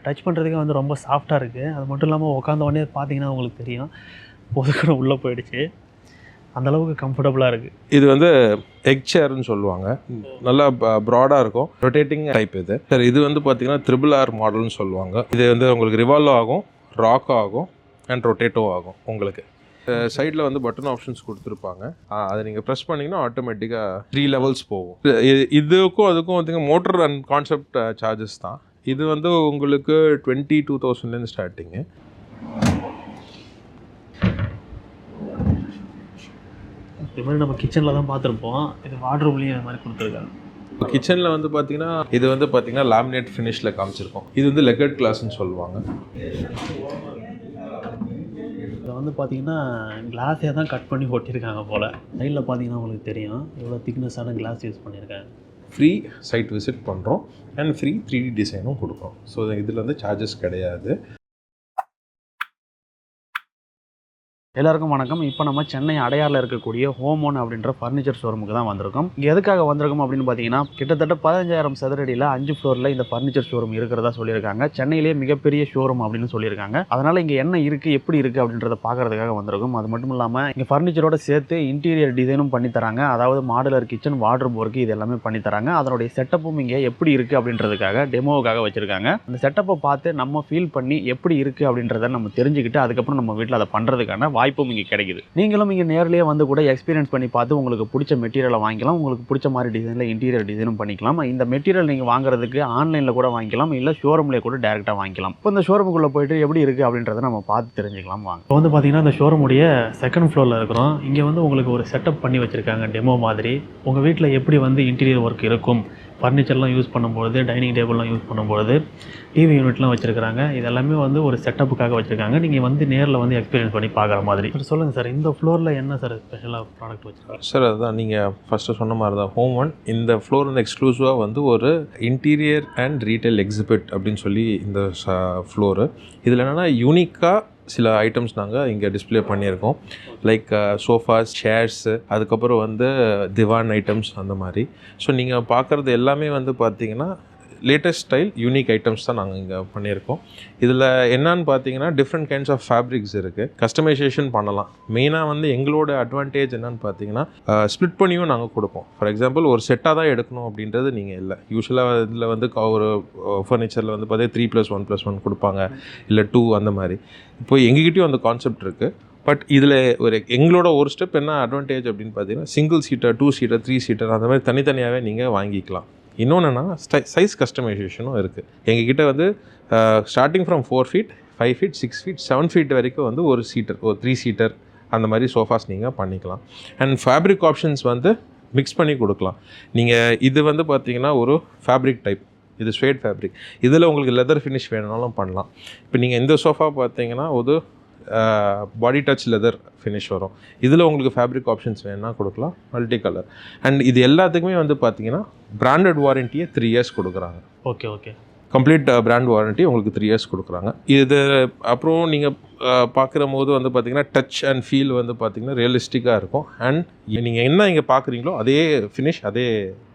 Touch பண்ணுறதுக்கே வந்து ரொம்ப சாஃப்டாக இருக்குது. அது மட்டும் இல்லாமல் உட்காந்த உடனே பார்த்தீங்கன்னா உங்களுக்கு தெரியும் பொதுக்கூட உள்ளே போயிடுச்சு. அந்தளவுக்கு கம்ஃபர்டபுளாக இருக்குது. இது வந்து எக் சேர்னு சொல்லுவாங்க. நல்லா ப்ராடாக இருக்கும். ரொட்டேட்டிங் டைப் இது. சார் இது வந்து பார்த்தீங்கன்னா RRR மாடல்னு சொல்லுவாங்க. இது வந்து உங்களுக்கு ரிவால்வ் ஆகும், ராக் ஆகும் அண்ட் ரொட்டேட்டோ ஆகும். உங்களுக்கு சைடில் வந்து பட்டன் ஆப்ஷன்ஸ் கொடுத்துருப்பாங்க. அதை நீங்கள் ப்ரெஸ் பண்ணிங்கன்னா ஆட்டோமேட்டிக்காக 3 லெவல்ஸ் போகும். இதுக்கும் அதுக்கும் பார்த்தீங்கன்னா மோட்டர் அண்ட் கான்செப்ட் சார்ஜஸ் தான். இது வந்து உங்களுக்கு 22,000 ஸ்டார்டிங்கு. இது மாதிரி நம்ம கிச்சனில் தான் பார்த்துருப்போம். இது வார்ட்ரோப்லேயும் இது மாதிரி கொடுத்துருக்காங்க. இப்போ கிச்சனில் வந்து பார்த்தீங்கன்னா இது வந்து பார்த்தீங்கன்னா லேமினேட் ஃபினிஷில் காமிச்சிருக்கோம். இது வந்து லெக்கட் கிளாஸ்ன்னு சொல்லுவாங்க. இதை வந்து பார்த்தீங்கன்னா கிளாஸே தான் கட் பண்ணி ஒட்டியிருக்காங்க போல். சைடில் பார்த்தீங்கன்னா உங்களுக்கு தெரியும் எவ்வளோ திக்னஸான கிளாஸ் யூஸ் பண்ணியிருக்காங்க. ஃப்ரீ சைட் விசிட் பண்ணுறோம் அண்ட் ஃப்ரீ 3D டிசைனும் கொடுக்குறோம். ஸோ இதில் வந்து சார்ஜஸ் கிடையாது. எல்லாருக்கும் வணக்கம். இப்போ நம்ம சென்னை அடையாரில் இருக்கக்கூடிய ஹோம் ஒன் அப்படின்ற ஃபர்னிச்சர் ஷோரூமுக்கு தான் வந்திருக்கோம். இங்கே எதுக்காக வந்திருக்கோம் அப்படின்னு பார்த்தீங்கன்னா கிட்டத்தட்ட 15,000 சதுரடியில் 5 ஃப்ளோரில் இந்த ஃபர்னிச்சர் ஷோரூம் இருக்கிறதா சொல்லியிருக்காங்க. சென்னையிலேயே மிகப்பெரிய ஷோரூம் அப்படின்னு சொல்லியிருக்காங்க. அதனால் இங்கே என்ன இருக்குது எப்படி இருக்குது அப்படின்றத பார்க்கறதுக்காக வந்திருக்கும். அது மட்டும் இல்லாமல் இங்கே ஃபர்னிச்சரோட சேர்த்து இன்டீரியர் டிசைனும் பண்ணி தராங்க. அதாவது மாடுலர் கிச்சன், வார்ட்ரோப் ஒர்க் இது எல்லாமே பண்ணி தராங்க. அதனுடைய செட்டப்பும் இங்கே எப்படி இருக்குது அப்படின்றதுக்காக டெமோவுக்காக வச்சுருக்காங்க. அந்த செட்டப்பை பார்த்து நம்ம ஃபீல் பண்ணி எப்படி இருக்குது அப்படின்றத நம்ம தெரிஞ்சுக்கிட்டு அதுக்கப்புறம் நம்ம வீட்டில் அதை பண்ணுறதுக்கான வாய்ப்பும் இங்கே கிடைக்குது. நீங்களும் இங்கே நேர்லேயே வந்து கூட எக்ஸ்பீரியன்ஸ் பண்ணி பார்த்து உங்களுக்கு பிடிச்ச மெட்டீரியலை வாங்கிக்கலாம். உங்களுக்கு பிடிச்ச மாதிரி டிசைனில் இன்டீரியர் டிசைனும் பண்ணிக்கலாம். இந்த மெட்டீரியல் நீங்கள் வாங்குறதுக்கு ஆன்லைனில் கூட வாங்கிக்கலாம், இல்லை ஷோரூம்லேயே கூட டேரெக்டாக வாங்கிக்கலாம். இப்போ இந்த ஷோரூமுக்குள்ளே போயிட்டு எப்படி இருக்குது அப்படின்றத நம்ம பார்த்து தெரிஞ்சுக்கலாம் வாங்க. இப்போ வந்து பார்த்தீங்கன்னா இந்த ஷோரூமுடைய செகண்ட் ஃப்ளோரில் இருக்கிறோம். இங்கே வந்து உங்களுக்கு ஒரு செட்டப் பண்ணி வச்சுருக்காங்க டெமோ மாதிரி. உங்கள் வீட்டில் எப்படி வந்து இன்டீரியர் ஒர்க் இருக்கும், ஃபர்னிச்சர்லாம் யூஸ் பண்ணும்போது, டைனிங் டேபிள்லாம் யூஸ் பண்ணும்போது, டிவி யூனிட்லாம் வச்சுருக்காங்க. இது எல்லாமே வந்து ஒரு செட்டப்புக்காக வச்சுருக்காங்க. நீங்கள் வந்து நேரில் வந்து எக்ஸ்பீரியன்ஸ் பண்ணி பார்க்குற மாதிரி. சொல்லுங்கள் சார், இந்த ஃப்ளோரில் என்ன சார் ஸ்பெஷலாக ப்ராடக்ட் வச்சுருக்காங்க? சார் அதுதான் நீங்கள் ஃபஸ்ட்டு சொன்ன மாதிரி தான். ஹோம் ஒன் இந்த ஃப்ளோர் வந்து எக்ஸ்க்ளூசிவாக வந்து ஒரு இன்டீரியர் அண்ட் ரீட்டைல் எக்ஸிபிட் அப்படின்னு சொல்லி இந்த ஃப்ளோரு. இதில் என்னென்னா யூனிக்காக சில ஐட்டம்ஸ் நாங்கள் இங்கே டிஸ்பிளே பண்ணியிருக்கோம். லைக் சோஃபாஸ், சேர்ஸு, அதுக்கப்புறம் வந்து திவான் ஐட்டம்ஸ் அந்த மாதிரி. ஸோ நீங்கள் பார்க்குறது எல்லாமே வந்து பார்த்தீங்கன்னா லேட்டஸ்ட் ஸ்டைல் யூனிக் ஐட்டம்ஸ் தான் நாங்கள் இங்கே பண்ணியிருக்கோம். இதில் என்னன்னு பார்த்தீங்கன்னா டிஃப்ரெண்ட் கைண்ட்ஸ் ஆஃப் ஃபேப்ரிக்ஸ் இருக்குது. கஸ்டமைசேஷன் பண்ணலாம். மெயினாக வந்து எங்களோட அட்வான்டேஜ் என்னன்னு பார்த்தீங்கன்னா ஸ்ப்ளிட் பண்ணியும் நாங்கள் கொடுப்போம். ஃபார் எக்ஸாம்பிள் ஒரு செட்டாக தான் எடுக்கணும் அப்படின்றது நீங்கள் இல்லை. யூஸ்வலாக இதில் வந்து ஒரு ஃபர்னிச்சரில் வந்து பார்த்தீங்கன்னா 3+1+1 கொடுப்பாங்க, இல்லை 2 அந்த மாதிரி. இப்போ எங்ககிட்டயும் அந்த கான்செப்ட் இருக்குது. பட் இதில் எங்களோட ஒரு ஸ்டெப் என்ன அட்வான்டேஜ் அப்படின்னு பார்த்தீங்கன்னா சிங்கிள் சீட்டர், 2 சீட்டர், 3 சீட்டர் அந்த மாதிரி தனித்தனியாகவே நீங்கள் வாங்கிக்கலாம். இன்னொன்றுனா சைஸ் கஸ்டமைசேஷனும் இருக்குது. எங்ககிட்ட வந்து starting from 4 feet, 5 feet, 6 feet, 7 feet வரைக்கும் வந்து ஒரு சீட்டர், ஒரு 3 சீட்டர் அந்த மாதிரி சோஃபாஸ் நீங்கள் பண்ணிக்கலாம். அண்ட் ஃபேப்ரிக் ஆப்ஷன்ஸ் வந்து மிக்ஸ் பண்ணி கொடுக்கலாம். நீங்கள் இது வந்து பார்த்தீங்கன்னா ஒரு ஃபேப்ரிக் டைப், இது ஸ்வேட் ஃபேப்ரிக். இதில் உங்களுக்கு லெதர் ஃபினிஷ் வேணுனாலும் பண்ணலாம். இப்போ நீங்கள் இந்த சோஃபா பார்த்தீங்கன்னா ஒரு பாடி டச் லெதர் ஃபினிஷ் வரும். இதில் உங்களுக்கு ஃபேப்ரிக் ஆப்ஷன்ஸ் வேணுன்னா கொடுக்கலாம், மல்டி கலர். அண்ட் இது எல்லாத்துக்குமே வந்து பார்த்தீங்கன்னா பிராண்டட் வாரண்டியை 3 இயர்ஸ் கொடுக்குறாங்க. Okay okay complete brand warranty உங்களுக்கு 3 இயர்ஸ் கொடுக்குறாங்க. இது அப்புறம் நீங்கள் பார்க்குற போது வந்து பார்த்தீங்கன்னா டச் அண்ட் ஃபீல் வந்து பார்த்தீங்கன்னா ரியலிஸ்டிக்காக இருக்கும். அண்ட் நீங்கள் என்ன இங்கே பார்க்குறீங்களோ அதே ஃபினிஷ், அதே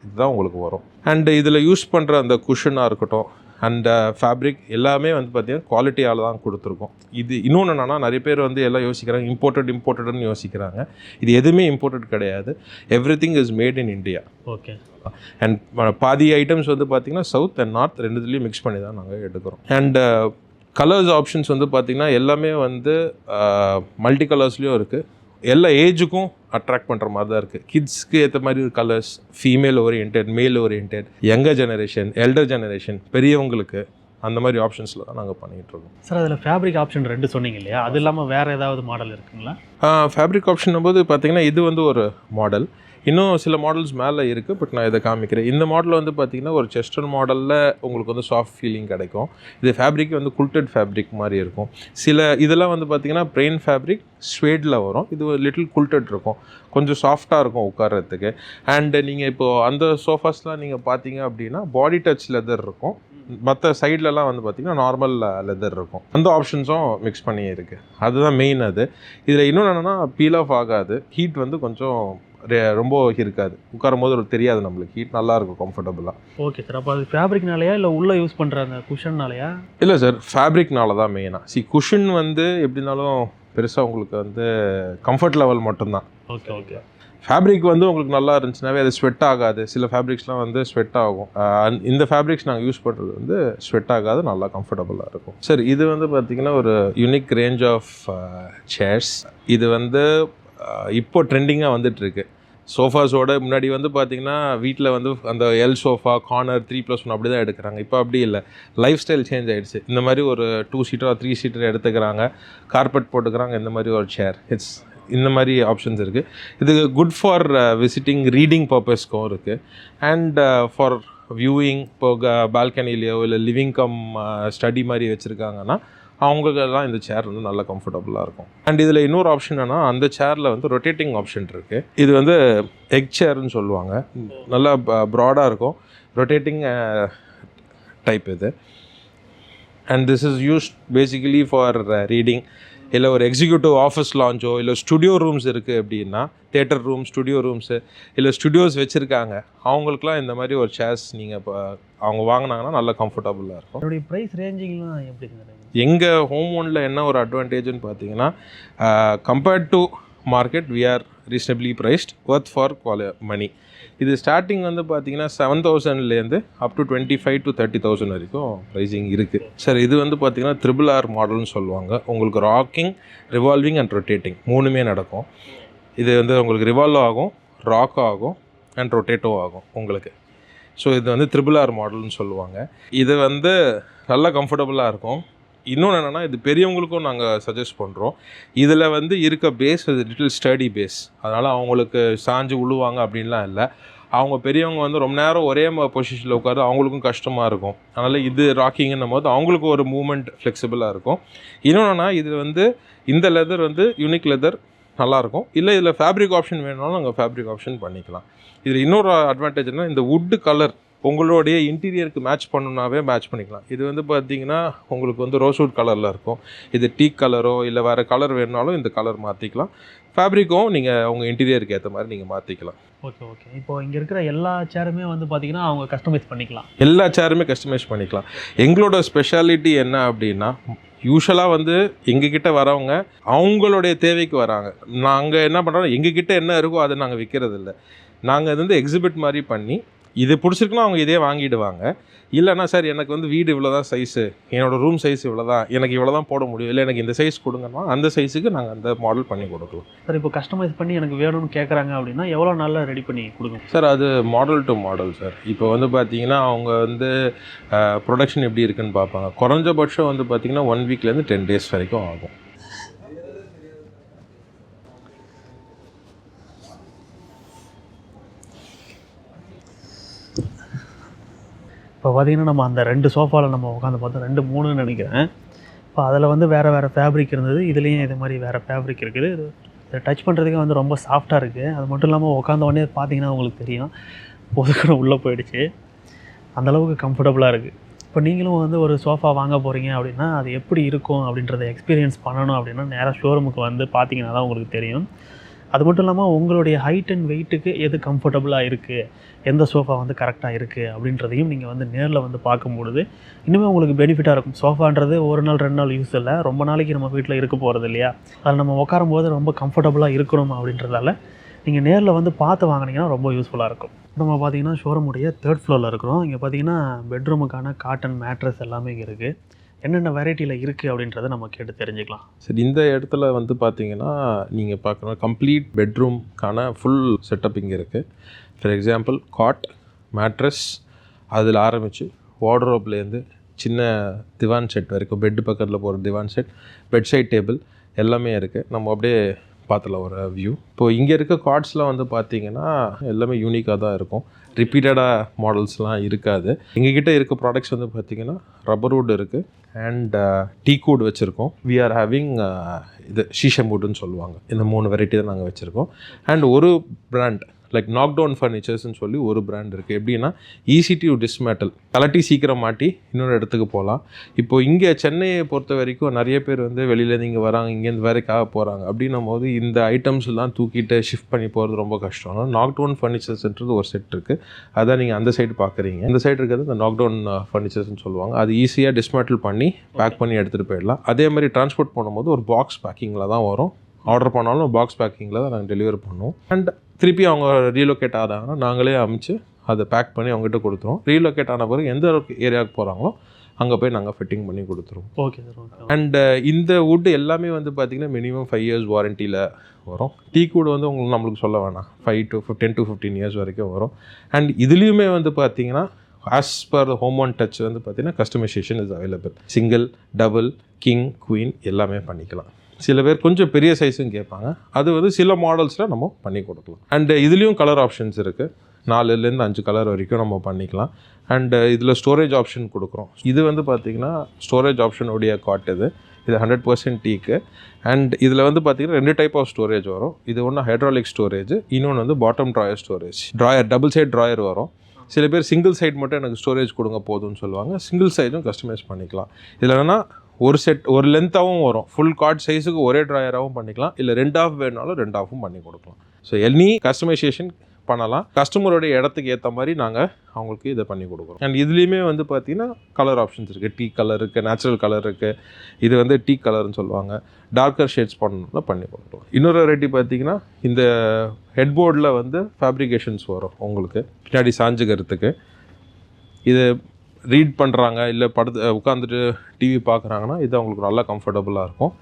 இதுதான் உங்களுக்கு வரும். அண்ட் இதில் யூஸ் பண்ணுற அந்த குஷனாக இருக்கட்டும் அண்ட் ஃபேப்ரிக் எல்லாமே வந்து பார்த்தீங்கன்னா குவாலிட்டியால் தான் கொடுத்துருக்கோம். இது இன்னொன்று என்னென்னா நிறைய பேர் வந்து எல்லாம் யோசிக்கிறாங்க இம்போர்ட்டட்னு யோசிக்கிறாங்க. இது எதுவுமே இம்போர்ட்டட் கிடையாது. Everything is made in India. Okay. And பாதி ஐட்டம்ஸ் வந்து பார்த்திங்கன்னா சவுத் அண்ட் நார்த் ரெண்டுத்துலேயும் மிக்ஸ் பண்ணி தான் நாங்கள் எடுக்கிறோம். அண்ட் கலர்ஸ் ஆப்ஷன்ஸ் வந்து பார்த்திங்கன்னா எல்லாமே வந்து மல்டி கலர்ஸ்லேயும் இருக்குது. எல்லா ஏஜுக்கும் அட்ராக்ட் பண்ணுற மாதிரி தான் இருக்குது. கிட்ஸ்க்கு ஏற்ற மாதிரி ஒரு கலர்ஸ், ஃபீமேல் ஓரியன்டட், மேல் oriented, younger generation, elder generation, பெரியவங்களுக்கு அந்த மாதிரி ஆப்ஷன்ஸில் தான் நாங்கள் பண்ணிகிட்ருக்கோம். சார் அதில் ஃபேப்ரிக் ஆப்ஷன் 2 சொன்னீங்க இல்லையா? அது இல்லாமல் வேறு ஏதாவது மாடல் இருக்குங்களா? ஃபேப்ரிக் ஆப்ஷன் போது பார்த்திங்கன்னா இது வந்து ஒரு மாடல். இன்னும் சில மாடல்ஸ் மேலே இருக்குது. பட் நான் இதை காமிக்கிறேன். இந்த மாடல் வந்து பார்த்திங்கன்னா ஒரு செஸ்டர் மாடலில் உங்களுக்கு வந்து சாஃப்ட் ஃபீலிங் கிடைக்கும். இது ஃபேப்ரிக் வந்து குல்டட் ஃபேப்ரிக் மாதிரி இருக்கும். சில இதெல்லாம் வந்து பார்த்திங்கன்னா பிரெயின் ஃபேப்ரிக் ஸ்வேடில் வரும். இது ஒரு லிட்டில் குல்டட் இருக்கும், கொஞ்சம் சாஃப்டாக இருக்கும் உட்கார்றதுக்கு. அண்டு நீங்கள் இப்போது அந்த சோஃபாஸ்லாம் நீங்கள் பார்த்தீங்க அப்படின்னா பாடி டச் லெதர் இருக்கும். மற்ற சைட்லலாம் வந்து பார்த்திங்கன்னா நார்மல் லெதர் இருக்கும். அந்த ஆப்ஷன்ஸும் மிக்ஸ் பண்ணி இருக்குது. அதுதான் மெயின். அது இதில் இன்னொன்று என்னென்னா பீல் ஆஃப் ஆகாது. ஹீட் வந்து கொஞ்சம் ரொம்ப இருக்காது, உட்காரும் போது ஒரு தெரியாது நம்மளுக்கு, ஹீட் நல்லாயிருக்கும் கம்ஃபர்டபுளாக. Okay sir. அப்போ அது ஃபேப்ரிக்னாலையா இல்லை உள்ளே யூஸ் பண்ணுற அந்த குஷன்னாலையா? இல்லை சார், ஃபேப்ரிக்னால தான் மெயினாக. குஷன் வந்து எப்படி இருந்தாலும் பெருசாக உங்களுக்கு வந்து கம்ஃபர்ட் லெவல் மட்டும்தான். Okay okay. ஃபேப்ரிக் வந்து உங்களுக்கு நல்லா இருந்துச்சுனாவே அது ஸ்வெட் ஆகாது. சில ஃபேப்ரிக்ஸ்லாம் வந்து ஸ்வெட் ஆகும். இந்த ஃபேப்ரிக்ஸ் நாங்கள் யூஸ் பண்ணுறது வந்து ஸ்வெட் ஆகாது, நல்லா கம்ஃபர்டபுளாக இருக்கும். சார் இது வந்து பார்த்திங்கன்னா ஒரு யூனிக் ரேஞ்ச் ஆஃப் சேர்ஸ். இது வந்து இப்போ ட்ரெண்டிங்காக வந்துட்டுருக்கு. சோஃபாஸோட முன்னாடி வந்து பார்த்திங்கன்னா வீட்டில் வந்து அந்த எல் சோஃபா, கார்னர், 3+1 அப்படி தான் எடுக்கிறாங்க. இப்போ அப்படி இல்லை, லைஃப் ஸ்டைல் சேஞ்ச் ஆகிடுச்சு. இந்த மாதிரி ஒரு 2 சீட்டர் 3 சீட்டர் எடுத்துக்கிறாங்க, கார்பெட் போட்டுக்கிறாங்க, இந்த மாதிரி ஒரு சேர். இந்த மாதிரி ஆப்ஷன்ஸ் இருக்குது. இது குட் ஃபார் விசிட்டிங், ரீடிங் பர்பஸ்க்கும் இருக்குது. அண்ட் ஃபார் வியூயிங், இப்போ பால்கனிலேயோ இல்லை லிவிங் கம் ஸ்டடி மாதிரி வச்சுருக்காங்கன்னா அவங்களுக்கெல்லாம் இந்த சேர் வந்து நல்லா கம்ஃபர்டபுளாக இருக்கும். அண்ட் இதில் இன்னொரு ஆப்ஷன் என்னென்னா, அந்த சேரில் வந்து ரொட்டேட்டிங் ஆப்ஷன் இருக்குது. இது வந்து எக் சேர்னு சொல்லுவாங்க. நல்லா ப்ராடாக இருக்கும், ரொட்டேட்டிங் டைப் இது. And this is used basically for reading. இல்லை ஒரு எக்ஸிக்யூட்டிவ் ஆஃபீஸ் லான்ச்சோ இல்லை ஸ்டுடியோ ரூம்ஸ் இருக்குது அப்படின்னா, தேட்டர் ரூம், ஸ்டுடியோ ரூம்ஸு இல்லை ஸ்டுடியோஸ் வச்சுருக்காங்க, அவங்களுக்குலாம் இந்த மாதிரி ஒரு சேர்ஸ் நீங்கள் இப்போ அவங்க வாங்கினாங்கன்னா நல்லா கம்ஃபர்டபுளாக இருக்கும். அதோடைய ப்ரைஸ் ரேஞ்சிங்லாம் எப்படி? எங்கள் ஹோம் ஒனில் என்ன ஒரு அட்வான்டேஜ்னு பார்த்தீங்கன்னா, compared to market we are reasonably priced, worth for money. இது ஸ்டார்டிங் வந்து பார்த்தீங்கன்னா 7,000லேருந்து அப் டு 25,000 to 30,000 வரைக்கும் ப்ரைஸிங் இருக்குது. சார் இது வந்து பார்த்தீங்கன்னா RRR மாடல்னு சொல்லுவாங்க. உங்களுக்கு ராக்கிங், ரிவால்விங் அண்ட் ரொட்டேட்டிங் 3மே நடக்கும். இது வந்து உங்களுக்கு ரிவால்வ் ஆகும், ராக் ஆகும் அண்ட் ரொட்டேட்டோ ஆகும் உங்களுக்கு. ஸோ இது வந்து RRR மாடல்னு சொல்லுவாங்க. இது வந்து நல்லா கம்ஃபர்டபுளாக இருக்கும். இன்னொன்று என்னென்னா, இது பெரியவங்களுக்கும் நாங்கள் சஜஸ்ட் பண்ணுறோம். இதில் வந்து இருக்க பேஸ் அது லிட்டில் ஸ்டடி பேஸ், அதனால் அவங்களுக்கு சாஞ்சு விழுவாங்க அப்படின்லாம் இல்லை. அவங்க பெரியவங்க வந்து ரொம்ப நேரம் ஒரே பொசிஷனில் உட்காரு, அவங்களுக்கும் கஷ்டமாக இருக்கும். அதனால் இது ராக்கிங்கும் போது அவங்களுக்கு ஒரு மூமெண்ட் ஃப்ளெக்சிபிளாக இருக்கும். இன்னொன்னா, இது வந்து இந்த லெதர் வந்து யூனிக் லெதர் நல்லாயிருக்கும். இல்லை இதில் ஃபேப்ரிக் ஆப்ஷன் வேணுனாலும் நாங்கள் ஃபேப்ரிக் ஆப்ஷன் பண்ணிக்கலாம். இதில் இன்னொரு அட்வான்டேஜ்னால், இந்த வுட்டு கலர் உங்களுடைய இன்டீரியருக்கு மேட்ச் பண்ணுனாவே மேட்ச் பண்ணிக்கலாம். இது வந்து பார்த்திங்கன்னா உங்களுக்கு வந்து ரோஸ்வுட் கலரில் இருக்கும். இது டீக் கலரோ இல்லை வேறு கலர் வேணுனாலும் இந்த கலர் மாற்றிக்கலாம். ஃபேப்ரிக்கும் நீங்கள் உங்கள் இன்டீரியருக்கு ஏற்ற மாதிரி நீங்கள் மாற்றிக்கலாம். Okay okay. இப்போது இங்கே இருக்கிற எல்லா சேருமே வந்து பார்த்திங்கன்னா அவங்க கஸ்டமைஸ் பண்ணிக்கலாம். எல்லா சேருமே கஸ்டமைஸ் பண்ணிக்கலாம். எங்களோட ஸ்பெஷாலிட்டி என்ன அப்படின்னா, யூஸ்வலாக வந்து எங்ககிட்ட வரவங்க அவங்களுடைய தேவைக்கு வராங்க. நாங்கள் என்ன பண்ணுறோம், எங்ககிட்ட என்ன இருக்கோ அதை நாங்கள் விற்கிறதில்ல. நாங்கள் இது வந்து எக்ஸிபிட் மாதிரி பண்ணி, இது பிடிச்சிருக்குன்னா அவங்க இதே வாங்கிடுவாங்க. இல்லைனா சார் எனக்கு வந்து வீடு இவ்வளோ தான் சைஸு, என்னோடய ரூம் சைஸ் இவ்வளோ தான், எனக்கு இவ்வளோ தான் போட முடியும், இல்லை எனக்கு இந்த சைஸ் கொடுங்கன்னா அந்த சைஸுக்கு நாங்கள் அந்த மாடல் பண்ணி கொடுக்கலாம். சார் இப்போ கஸ்டமைஸ் பண்ணி எனக்கு வேணும்னு கேட்குறாங்க அப்படின்னா எவ்வளோ நாளில் ரெடி பண்ணி கொடுக்கும்? சார் அது மாடல் டு மாடல் சார். இப்போ வந்து பார்த்திங்கன்னா அவங்க வந்து ப்ரொடக்ஷன் எப்படி இருக்குன்னு பார்ப்பாங்க. குறைஞ்சபட்சம் வந்து பார்த்திங்கன்னா 1 வீக்லேருந்து 10 days வரைக்கும் ஆகும். இப்போ பார்த்திங்கன்னா நம்ம அந்த 2 சோஃபாவில் நம்ம உட்காந்து பார்த்தோம், 2 3ன்னு நினைக்கிறேன். இப்போ அதில் வந்து வேறு வேறு ஃபேப்ரிக் இருந்தது, இதுலேயும் இது மாதிரி வேறு ஃபேப்ரிக் இருக்குது. இதை டச் பண்ணுறதுக்கே வந்து ரொம்ப சாஃப்டாக இருக்குது. அது மட்டும் இல்லாமல் உட்காந்த உடனே பார்த்தீங்கன்னா உங்களுக்கு தெரியும் பொதுக்குன்னு உள்ளே போயிடுச்சு, அந்தளவுக்கு கம்ஃபர்டபுளாக இருக்குது. இப்போ நீங்களும் வந்து ஒரு சோஃபா வாங்க போகிறீங்க அப்படின்னா அது எப்படி இருக்கும் அப்படின்றத எக்ஸ்பீரியன்ஸ் பண்ணணும் அப்படின்னா நேராக ஷோரூமுக்கு வந்து பார்த்தீங்கன்னா தான் உங்களுக்கு தெரியும். அது மட்டும் இல்லாமல் உங்களுடைய ஹைட் அண்ட் வெயிட்டுக்கு எது கம்ஃபர்டபுளாக இருக்குது, எந்த சோஃபா வந்து கரெக்டாக இருக்குது அப்படின்றதையும் நீங்கள் வந்து நேரில் வந்து பார்க்கும்பொழுது இன்னுமே உங்களுக்கு பெனிஃபிட்டாக இருக்கும். சோஃபான்றது ஒரு நாள் 2 நாள் யூஸ் இல்லை, ரொம்ப நாளைக்கு நம்ம வீட்டில் இருக்க போகிறது இல்லையா. அதில் நம்ம உட்காரும்போது ரொம்ப கம்ஃபர்டபுளாக இருக்கணும் அப்படின்றதால நீங்கள் நேரில் வந்து பார்த்து வாங்கினீங்கன்னா ரொம்ப யூஸ்ஃபுல்லாக இருக்கும். நம்ம பார்த்திங்கன்னா ஷோரூமுடைய 3rd floorல இருக்கிறோம். இங்கே பார்த்திங்கன்னா பெட்ரூமுக்கான காட்டன் மேட்ரஸ் எல்லாமே இங்கே இருக்குது. என்னென்ன வெரைட்டியில் இருக்குது அப்படின்றத நம்ம கேட்டு தெரிஞ்சுக்கலாம். சரி, இந்த இடத்துல வந்து பார்த்தீங்கன்னா நீங்கள் பார்க்கணும் கம்ப்ளீட் பெட்ரூம்க்கான ஃபுல் செட்டப் இங்கே இருக்குது. ஃபார் எக்ஸாம்பிள் காட், மேட்ரஸ், அதில் ஆரம்பித்து வார்ட்ரோப்லேருந்து சின்ன திவான் செட் வரைக்கும், பெட்டு பக்கத்தில் போகிற திவான் செட், பெட் சைட் டேபிள் எல்லாமே இருக்குது. நம்ம அப்படியே பார்த்துல ஒரு வியூ. இப்போது இங்கே இருக்க கார்ட்ஸ்லாம் வந்து பார்த்திங்கன்னா எல்லாமே யூனிக்காக தான் இருக்கும். ரிப்பீட்டடாக மாடல்ஸ்லாம் இருக்காது. எங்ககிட்ட இருக்க ப்ராடக்ட்ஸ் வந்து பார்த்திங்கன்னா ரப்பர் வுட் இருக்குது அண்ட் டீக் வுட் வச்சுருக்கோம். வி ஆர் ஹேவிங் இது ஷீஷம் வுட்னு சொல்லுவாங்க. இந்த 3 வெரைட்டி தான் நாங்கள் வச்சுருக்கோம். அண்ட் ஒரு பிராண்ட் லைக் நாக் டவுன் ஃபர்னிச்சர்ஸ்னு சொல்லி ஒரு பிராண்ட் இருக்குது. எப்படின்னா ஈஸி டு டிஸ்மேட்டல், கலட்டி சீக்கிரம் மாட்டி இன்னொரு இடத்துக்கு போகலாம். இப்போ இங்கே சென்னையை பொறுத்த வரைக்கும் நிறைய பேர் வந்து வெளியிலேருந்து இங்கே வராங்க, இங்கேருந்து வேலைக்காக போகிறாங்க. அப்படின்னும் போது இந்த ஐட்டம்ஸ்லாம் தூக்கிட்டு ஷிஃப்ட் பண்ணி போகிறது ரொம்ப கஷ்டம். ஆனால் நாக் டவுன் ஃபர்னிச்சர்ஸ்ன்றது ஒரு செட் இருக்குது. அதான் நீங்கள் அந்த சைடு பார்க்குறீங்க. இந்த சைடு இருக்கிறது இந்த நாக் டவுன் ஃபர்னிச்சர்ஸ்னு சொல்லுவாங்க. அது ஈஸியாக டிஸ்மேட்டல் பண்ணி பேக் பண்ணி எடுத்துகிட்டு போயிடலாம். அதே மாதிரி டிரான்ஸ்போர்ட் பண்ணும்போது ஒரு பாக்ஸ் பேக்கிங்கில் தான் வரும். ஆர்டர் பண்ணாலும் பாக்ஸ் பேக்கிங்கில் தான் நாங்கள் டெலிவரி பண்ணுவோம். அண்ட் திருப்பி அவங்க ரீலோகேட் ஆகிறாங்கன்னா நாங்களே அமுச்சு அதை பேக் பண்ணி அவங்ககிட்ட கொடுத்துருவோம். ரீலோகேட் ஆன பிறகு எந்த ஏரியாவுக்கு போகிறாங்களோ அங்கே போய் நாங்கள் ஃபிட்டிங் பண்ணி கொடுத்துருவோம். Okay sir, okay. அண்ட் இந்த வுட் எல்லாமே வந்து பார்த்திங்கன்னா மினிமம் 5 years வாரண்டியில் வரும். டீக் வுட் வந்து உங்களுக்கு நம்மளுக்கு சொல்ல வேணாம், 10 to 15 years வரைக்கும் வரும். அண்ட் இதுலேயுமே வந்து பார்த்திங்கன்னா as per home one touch வந்து பார்த்திங்கன்னா customisation is available. Single, double, king, queen எல்லாமே பண்ணிக்கலாம். சில பேர் கொஞ்சம் பெரிய சைஸும் கேட்பாங்க. அது வந்து சில மாடல்ஸில் நம்ம பண்ணி கொடுக்கலாம். அண்டு இதுலேயும் கலர் ஆப்ஷன்ஸ் இருக்குது. 4லேருந்து 5 கலர் வரைக்கும் நம்ம பண்ணிக்கலாம். அண்டு இதில் ஸ்டோரேஜ் ஆப்ஷன் கொடுக்குறோம். இது வந்து பார்த்திங்கன்னா ஸ்டோரேஜ் ஆப்ஷனுடைய காட் இது 100% டீக்கு. அண்ட் இதில் வந்து பார்த்திங்கன்னா 2 டைப் ஆஃப் ஸ்டோரேஜ் வரும். இது ஒன்று ஹைட்ராலிக் ஸ்டோரேஜ், இன்னொன்று வந்து bottom drawer storage. Double side drawer வரும். சில பேர் சிங்கிள் சைட் மட்டும் எனக்கு ஸ்டோரேஜ் கொடுங்க போதும்னு சொல்லுவாங்க. சிங்கிள் சைடும் கஸ்டமைஸ் பண்ணிக்கலாம். இதில் என்னென்னா ஒரு செட் ஒரு லென்த்தாகவும் வரும். ஃபுல் கார்ட் சைஸுக்கு ஒரே ட்ராயராகவும் பண்ணிக்கலாம். இல்லை 2 ஆஃப் வேணாலும் 2 ஆஃபும் பண்ணி கொடுக்கலாம். ஸோ எனி கஸ்டமைசேஷன் பண்ணலாம். கஸ்டமருடைய இடத்துக்கு ஏற்ற மாதிரி நாங்கள் அவங்களுக்கு இதை பண்ணி கொடுக்குறோம். அண்ட் இதுலேயுமே வந்து பார்த்திங்கன்னா கலர் ஆப்ஷன்ஸ் இருக்குது. டீ கலர் இருக்குது, நேச்சுரல் கலர் இருக்குது. இது வந்து டீ கலர்னு சொல்லுவாங்க. டார்க்கர் ஷேட்ஸ் பண்ணணும்னா பண்ணி கொடுக்கலாம். இன்னொரு வெரைட்டி பார்த்திங்கன்னா இந்த ஹெட்போர்டில் வந்து ஃபேப்ரிகேஷன்ஸ் வரும். உங்களுக்கு பின்னாடி சாஞ்சுக்கிறதுக்கு இது ரீட் பண்ணுறாங்க, இல்லை உட்காந்துட்டு டிவி பார்க்குறாங்கன்னா இது அவங்களுக்கு நல்லா கம்ஃபர்டபுளாக இருக்கும்.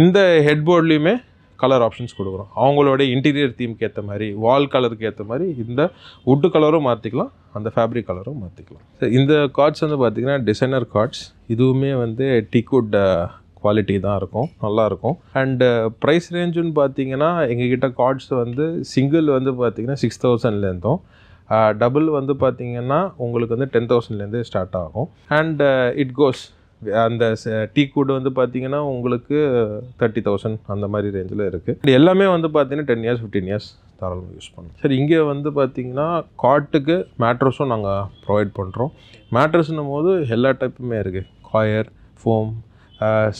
இந்த ஹெட்போர்ட்லேயுமே கலர் ஆப்ஷன்ஸ் கொடுக்குறோம். அவங்களோட இன்டீரியர் தீம்க்கு ஏற்ற மாதிரி, வால் கலருக்கு ஏற்ற மாதிரி இந்த வுட்டு கலரும் மாற்றிக்கலாம், அந்த ஃபேப்ரிக் கலரும் மாற்றிக்கலாம். இந்த கார்ட்ஸ் வந்து பார்த்திங்கன்னா டிசைனர் கார்ட்ஸ். இதுவுமே வந்து டீக்வுட் குவாலிட்டி தான் இருக்கும், நல்லாயிருக்கும். அண்டு ப்ரைஸ் ரேஞ்சுன்னு பார்த்தீங்கன்னா எங்ககிட்ட கார்ட்ஸ் வந்து சிங்கிள் வந்து பார்த்திங்கன்னா 6000லேருந்தும், டபுள் வந்து பார்த்திங்கன்னா உங்களுக்கு வந்து 10,000லேருந்து ஸ்டார்ட் ஆகும். அண்ட் இட் கோஸ் அந்த டீக்வுட் வந்து பார்த்திங்கன்னா உங்களுக்கு 30,000 அந்த மாதிரி ரேஞ்சில் இருக்குது. எல்லாமே வந்து பார்த்திங்கன்னா 10 years 15 years தாராளமாக யூஸ் பண்ணணும். சரி, இங்கே வந்து பார்த்திங்கன்னா காட்டுக்கு மேட்ரஸும் நாங்கள் ப்ரொவைட் பண்ணுறோம். மேட்ரஸ்னும் போது எல்லா டைப்புமே இருக்குது. Coir, foam,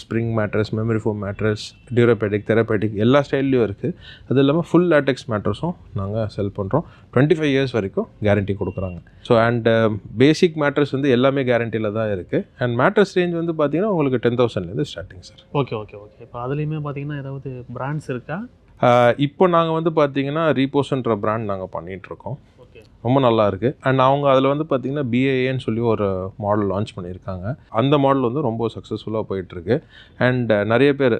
spring mattress, memory foam mattress, டியூரோபேட்டிக், தெரப்பேட்டிக் எல்லா ஸ்டைல்லையும் இருக்குது. அது இல்லாமல் ஃபுல் லேட்டெக்ஸ் மேட்ரஸும் நாங்கள் செல் பண்ணுறோம். 25 years வரைக்கும் கேரண்டி கொடுக்குறாங்க. ஸோ அண்ட் பேசிக் மேட்ரஸ் வந்து எல்லாமே கேரண்டியில் தான் இருக்குது. அண்ட் மேட்ரஸ் ரேஞ்ச் வந்து பார்த்திங்கன்னா உங்களுக்கு 10,000லேருந்து starting sir. Okay okay okay. இப்போ அதுலேயுமே பார்த்திங்கன்னா ஏதாவது பிராண்ட்ஸ் இருக்கா? இப்போ நாங்கள் வந்து பார்த்திங்கன்னா ரீபோஸ்ன்ற பிராண்ட் நாங்கள் பண்ணிகிட்ருக்கோம். ரொம்ப நல்லா இருக்குது. அண்ட் அவங்க அதில் வந்து பார்த்திங்கன்னா BAAன்னு சொல்லி ஒரு மாடல் லான்ச் பண்ணியிருக்காங்க. அந்த மாடல் வந்து ரொம்ப சக்ஸஸ்ஃபுல்லாக போயிட்டுருக்கு. அண்ட் நிறைய பேர்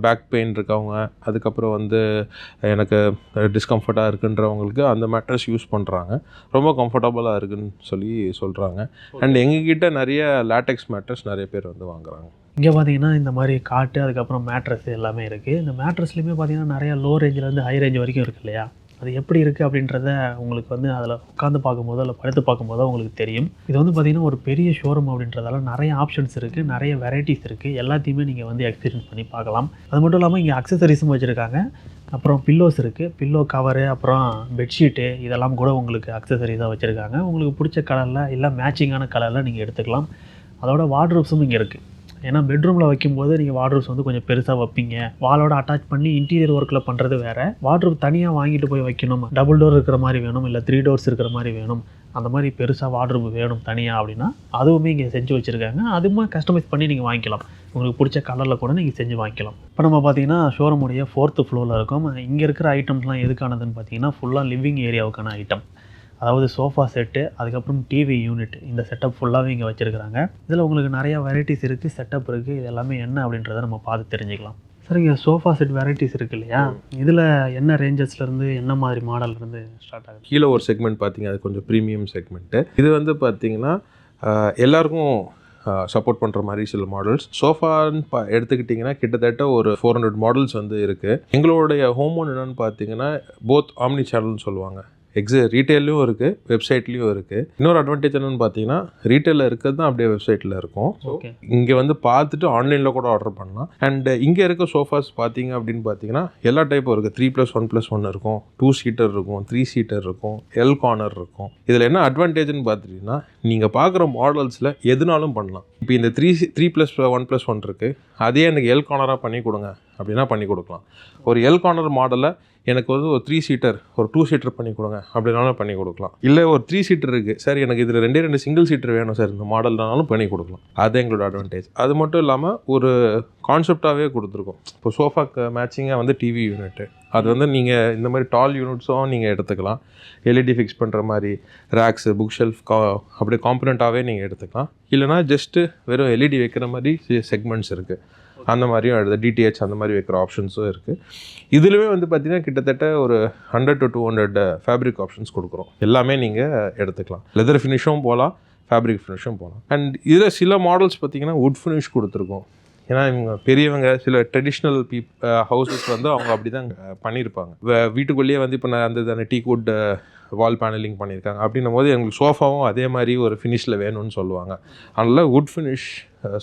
பேக் பெயின் இருக்கவங்க, அதுக்கப்புறம் வந்து எனக்கு டிஸ்கம்ஃபர்ட்டாக இருக்குன்றவங்களுக்கு அந்த மேட்ரஸ் யூஸ் பண்ணுறாங்க. ரொம்ப கம்ஃபர்டபுளாக இருக்குதுன்னு சொல்லி சொல்கிறாங்க. அண்ட் எங்ககிட்ட நிறைய லேட்டெக்ஸ் மேட்ரஸ் நிறைய பேர் வந்து வாங்குறாங்க. இங்கே பார்த்தீங்கன்னா இந்த மாதிரி காட்டு, அதுக்கப்புறம் மேட்ரஸ் எல்லாமே இருக்குது. இந்த மேட்ரஸ்லேயுமே பார்த்தீங்கன்னா நிறையா லோ ரேஞ்சிலேருந்து ஹை ரேஞ்ச் வரைக்கும் இருக்குது இல்லையா? அது எப்படி இருக்குது அப்படின்றத உங்களுக்கு வந்து அதில் உட்காந்து பார்க்கும்போதோ இல்லை படுத்து பார்க்கும்போதோ உங்களுக்கு தெரியும். இது வந்து பார்த்திங்கன்னா ஒரு பெரிய ஷோரூம் அப்படின்றதால நிறைய ஆப்ஷன்ஸ் இருக்குது, நிறைய வெரைட்டிஸ் இருக்குது. எல்லாத்தையுமே நீங்கள் வந்து எக்ஸ்பீரியன்ஸ் பண்ணி பார்க்கலாம். அது மட்டும் இல்லாமல் இங்கே அக்சசரிஸும் வச்சுருக்காங்க. அப்புறம் பில்லோஸ் இருக்குது, பில்லோ கவரு, அப்புறம் பெட்ஷீட்டு இதெல்லாம் கூட உங்களுக்கு அக்சசரிஸாக வச்சுருக்காங்க. உங்களுக்கு பிடிச்ச கலரில் இல்லை மேட்சிங்கான கலரில் நீங்கள் எடுத்துக்கலாம். அதோட வார்ட்ரோப்ஸும் இங்கே இருக்குது. ஏன்னா பெட்ரூமில் வைக்கும்போது நீங்கள் வார்ட்ரோப்ஸ் வந்து கொஞ்சம் பெருசாக வைப்பீங்க, வாலோட அட்டாச் பண்ணி இன்டீரியர் ஒர்க்கில் பண்ணுறது வேறு. வார்ட்ரோப் தனியாக வாங்கிட்டு போய் வைக்கணும், டபுள் டோர் இருக்கிற மாதிரி வேணும், இல்லை 3 doors இருக்கிற மாதிரி வேணும், அந்த மாதிரி பெருசாக வார்ட்ரோப் வேணும் தனியாக அப்படின்னா அதுவுமே இங்கே செஞ்சு வச்சுருக்காங்க. அதுவுமே கஸ்டமைஸ் பண்ணி நீங்கள் வாங்கிக்கலாம். உங்களுக்கு பிடிச்ச கலரில் கூட நீங்கள் செஞ்சு வாங்கிக்கலாம். இப்போ நம்ம பார்த்தீங்கன்னா ஷோரூமுடைய 4th floorல இருக்கும். இங்கே இருக்கிற ஐட்டம்ஸ்லாம் எதுக்கானதுன்னு பார்த்தீங்கன்னா ஃபுல்லாக லிவிங் ஏரியாவுக்கான ஐட்டம். அதாவது சோஃபா செட்டு, அதுக்கப்புறம் டிவி யூனிட், இந்த செட்டப் ஃபுல்லாகவே இங்கே வச்சுருக்கிறாங்க. இதில் உங்களுக்கு நிறையா வெரைட்டிஸ் இருக்குது, செட்டப் இருக்குது. இது எல்லாமே என்ன அப்படின்றத நம்ம பார்த்து தெரிஞ்சுக்கலாம். சார், இங்கே சோஃபா செட் வெரைட்டிஸ் இருக்குது இல்லையா? இதில் என்ன ரேஞ்சஸ்லேருந்து என்ன மாதிரி மாடல்லேருந்து ஸ்டார்ட் ஆகுது? கீழே ஒரு செக்மெண்ட் பார்த்தீங்க, அது கொஞ்சம் ப்ரீமியம் செக்மெண்ட்டு. இது வந்து பார்த்தீங்கன்னா எல்லாருக்கும் சப்போர்ட் பண்ணுற மாதிரி சில மாடல்ஸ். சோஃபான்னு எடுத்துக்கிட்டிங்கன்னா கிட்டத்தட்ட ஒரு 400 மாடல்ஸ் வந்து இருக்குது. எங்களுடைய ஹோம் ஒன் என்னென்னு பார்த்தீங்கன்னா போத் ஆம்னி சேனல்னு சொல்லுவாங்க. ரீட்டெயிலையும் இருக்குது, வெப்சைட்லேயும் இருக்குது. இன்னொரு அட்வான்டேஜ் என்னென்னு பார்த்தீங்கன்னா ரீட்டெயிலில் இருக்கிறது தான் அப்படியே வெப்சைட்டில் இருக்கும். ஓகே. இங்கே வந்து பார்த்துட்டு ஆன்லைனில் கூட ஆர்டர் பண்ணலாம். அண்ட் இங்கே இருக்க சோஃபாஸ் பார்த்தீங்க அப்படின்னு பார்த்தீங்கன்னா எல்லா டைப்பும் இருக்குது. 3+1+1 இருக்கும், 2 சீட்டர் இருக்கும், 3 சீட்டர் இருக்கும், எல் கார்னர் இருக்கும். இதில் என்ன அட்வான்டேஜ்னு பார்த்துட்டிங்கன்னா நீங்கள் பார்க்குற மாடல்ஸில் எதுனாலும் பண்ணலாம். இப்போ இந்த 3+1+1 இருக்குது, அதே எனக்கு எல் கார்னராக பண்ணி கொடுங்க அப்படின்னா பண்ணி கொடுக்கலாம். ஒரு எல் கார்னர் மாடலை எனக்கு வந்து ஒரு 3 சீட்டர் ஒரு 2 சீட்டர் பண்ணி கொடுங்க அப்படின்னாலும் பண்ணி கொடுக்கலாம். இல்லை ஒரு 3 சீட்டர் இருக்குது சார், எனக்கு இதில் 2 சிங்கிள் சீட்டர் வேணும் சார் இந்த மாடல்னாலும் பண்ணி கொடுக்கலாம். அது எங்களோட அட்வான்டேஜ். அது மட்டும் இல்லாமல் ஒரு கான்செப்டாகவே கொடுத்துருக்கோம். இப்போ சோஃபாக்கு மேட்சிங்காக வந்து டிவி யூனிட்டு, அது வந்து நீங்கள் இந்த மாதிரி டால் யூனிட்ஸும் நீங்கள் எடுத்துக்கலாம். எல்இடி ஃபிக்ஸ் பண்ணுற மாதிரி ரேக்ஸு, புக் ஷெல்ஃப் அப்படியே காம்பனண்ட்டாகவே நீங்கள் எடுத்துக்கலாம். இல்லைனா ஜஸ்ட்டு வெறும் எல்இடி வைக்கிற மாதிரி செக்மெண்ட்ஸ் இருக்குது, அந்த மாதிரியும் எடுத்து டிடிஹெச் அந்த மாதிரி வைக்கிற ஆப்ஷன்ஸும் இருக்குது. இதுலேயே வந்து பார்த்திங்கன்னா கிட்டத்தட்ட ஒரு 100 to 200 ஃபேப்ரிக் ஆப்ஷன்ஸ் கொடுக்குறோம். எல்லாமே நீங்கள் எடுத்துக்கலாம். லெதர் ஃபினிஷும் போகலாம், ஃபேப்ரிக் ஃபினிஷும் போகலாம். அண்ட் இதில் சில மாடல்ஸ் பார்த்திங்கன்னா வுட் ஃபினிஷ் கொடுத்துருக்கோம். ஏன்னா இவங்க பெரியவங்க சில ட்ரெடிஷ்னல் ஹவுசஸ் வந்து அவங்க அப்படி தான் பண்ணியிருப்பாங்க. வீட்டுக்குள்ளேயே வந்து இப்போ நான் அந்த டீக்வுட் வால் பேனலிங் பண்ணியிருக்காங்க. அப்படின்னும் போது எங்களுக்கு சோஃபாவும் அதே மாதிரி ஒரு ஃபினிஷில் வேணும்னு சொல்லுவாங்க. அதனால் would finish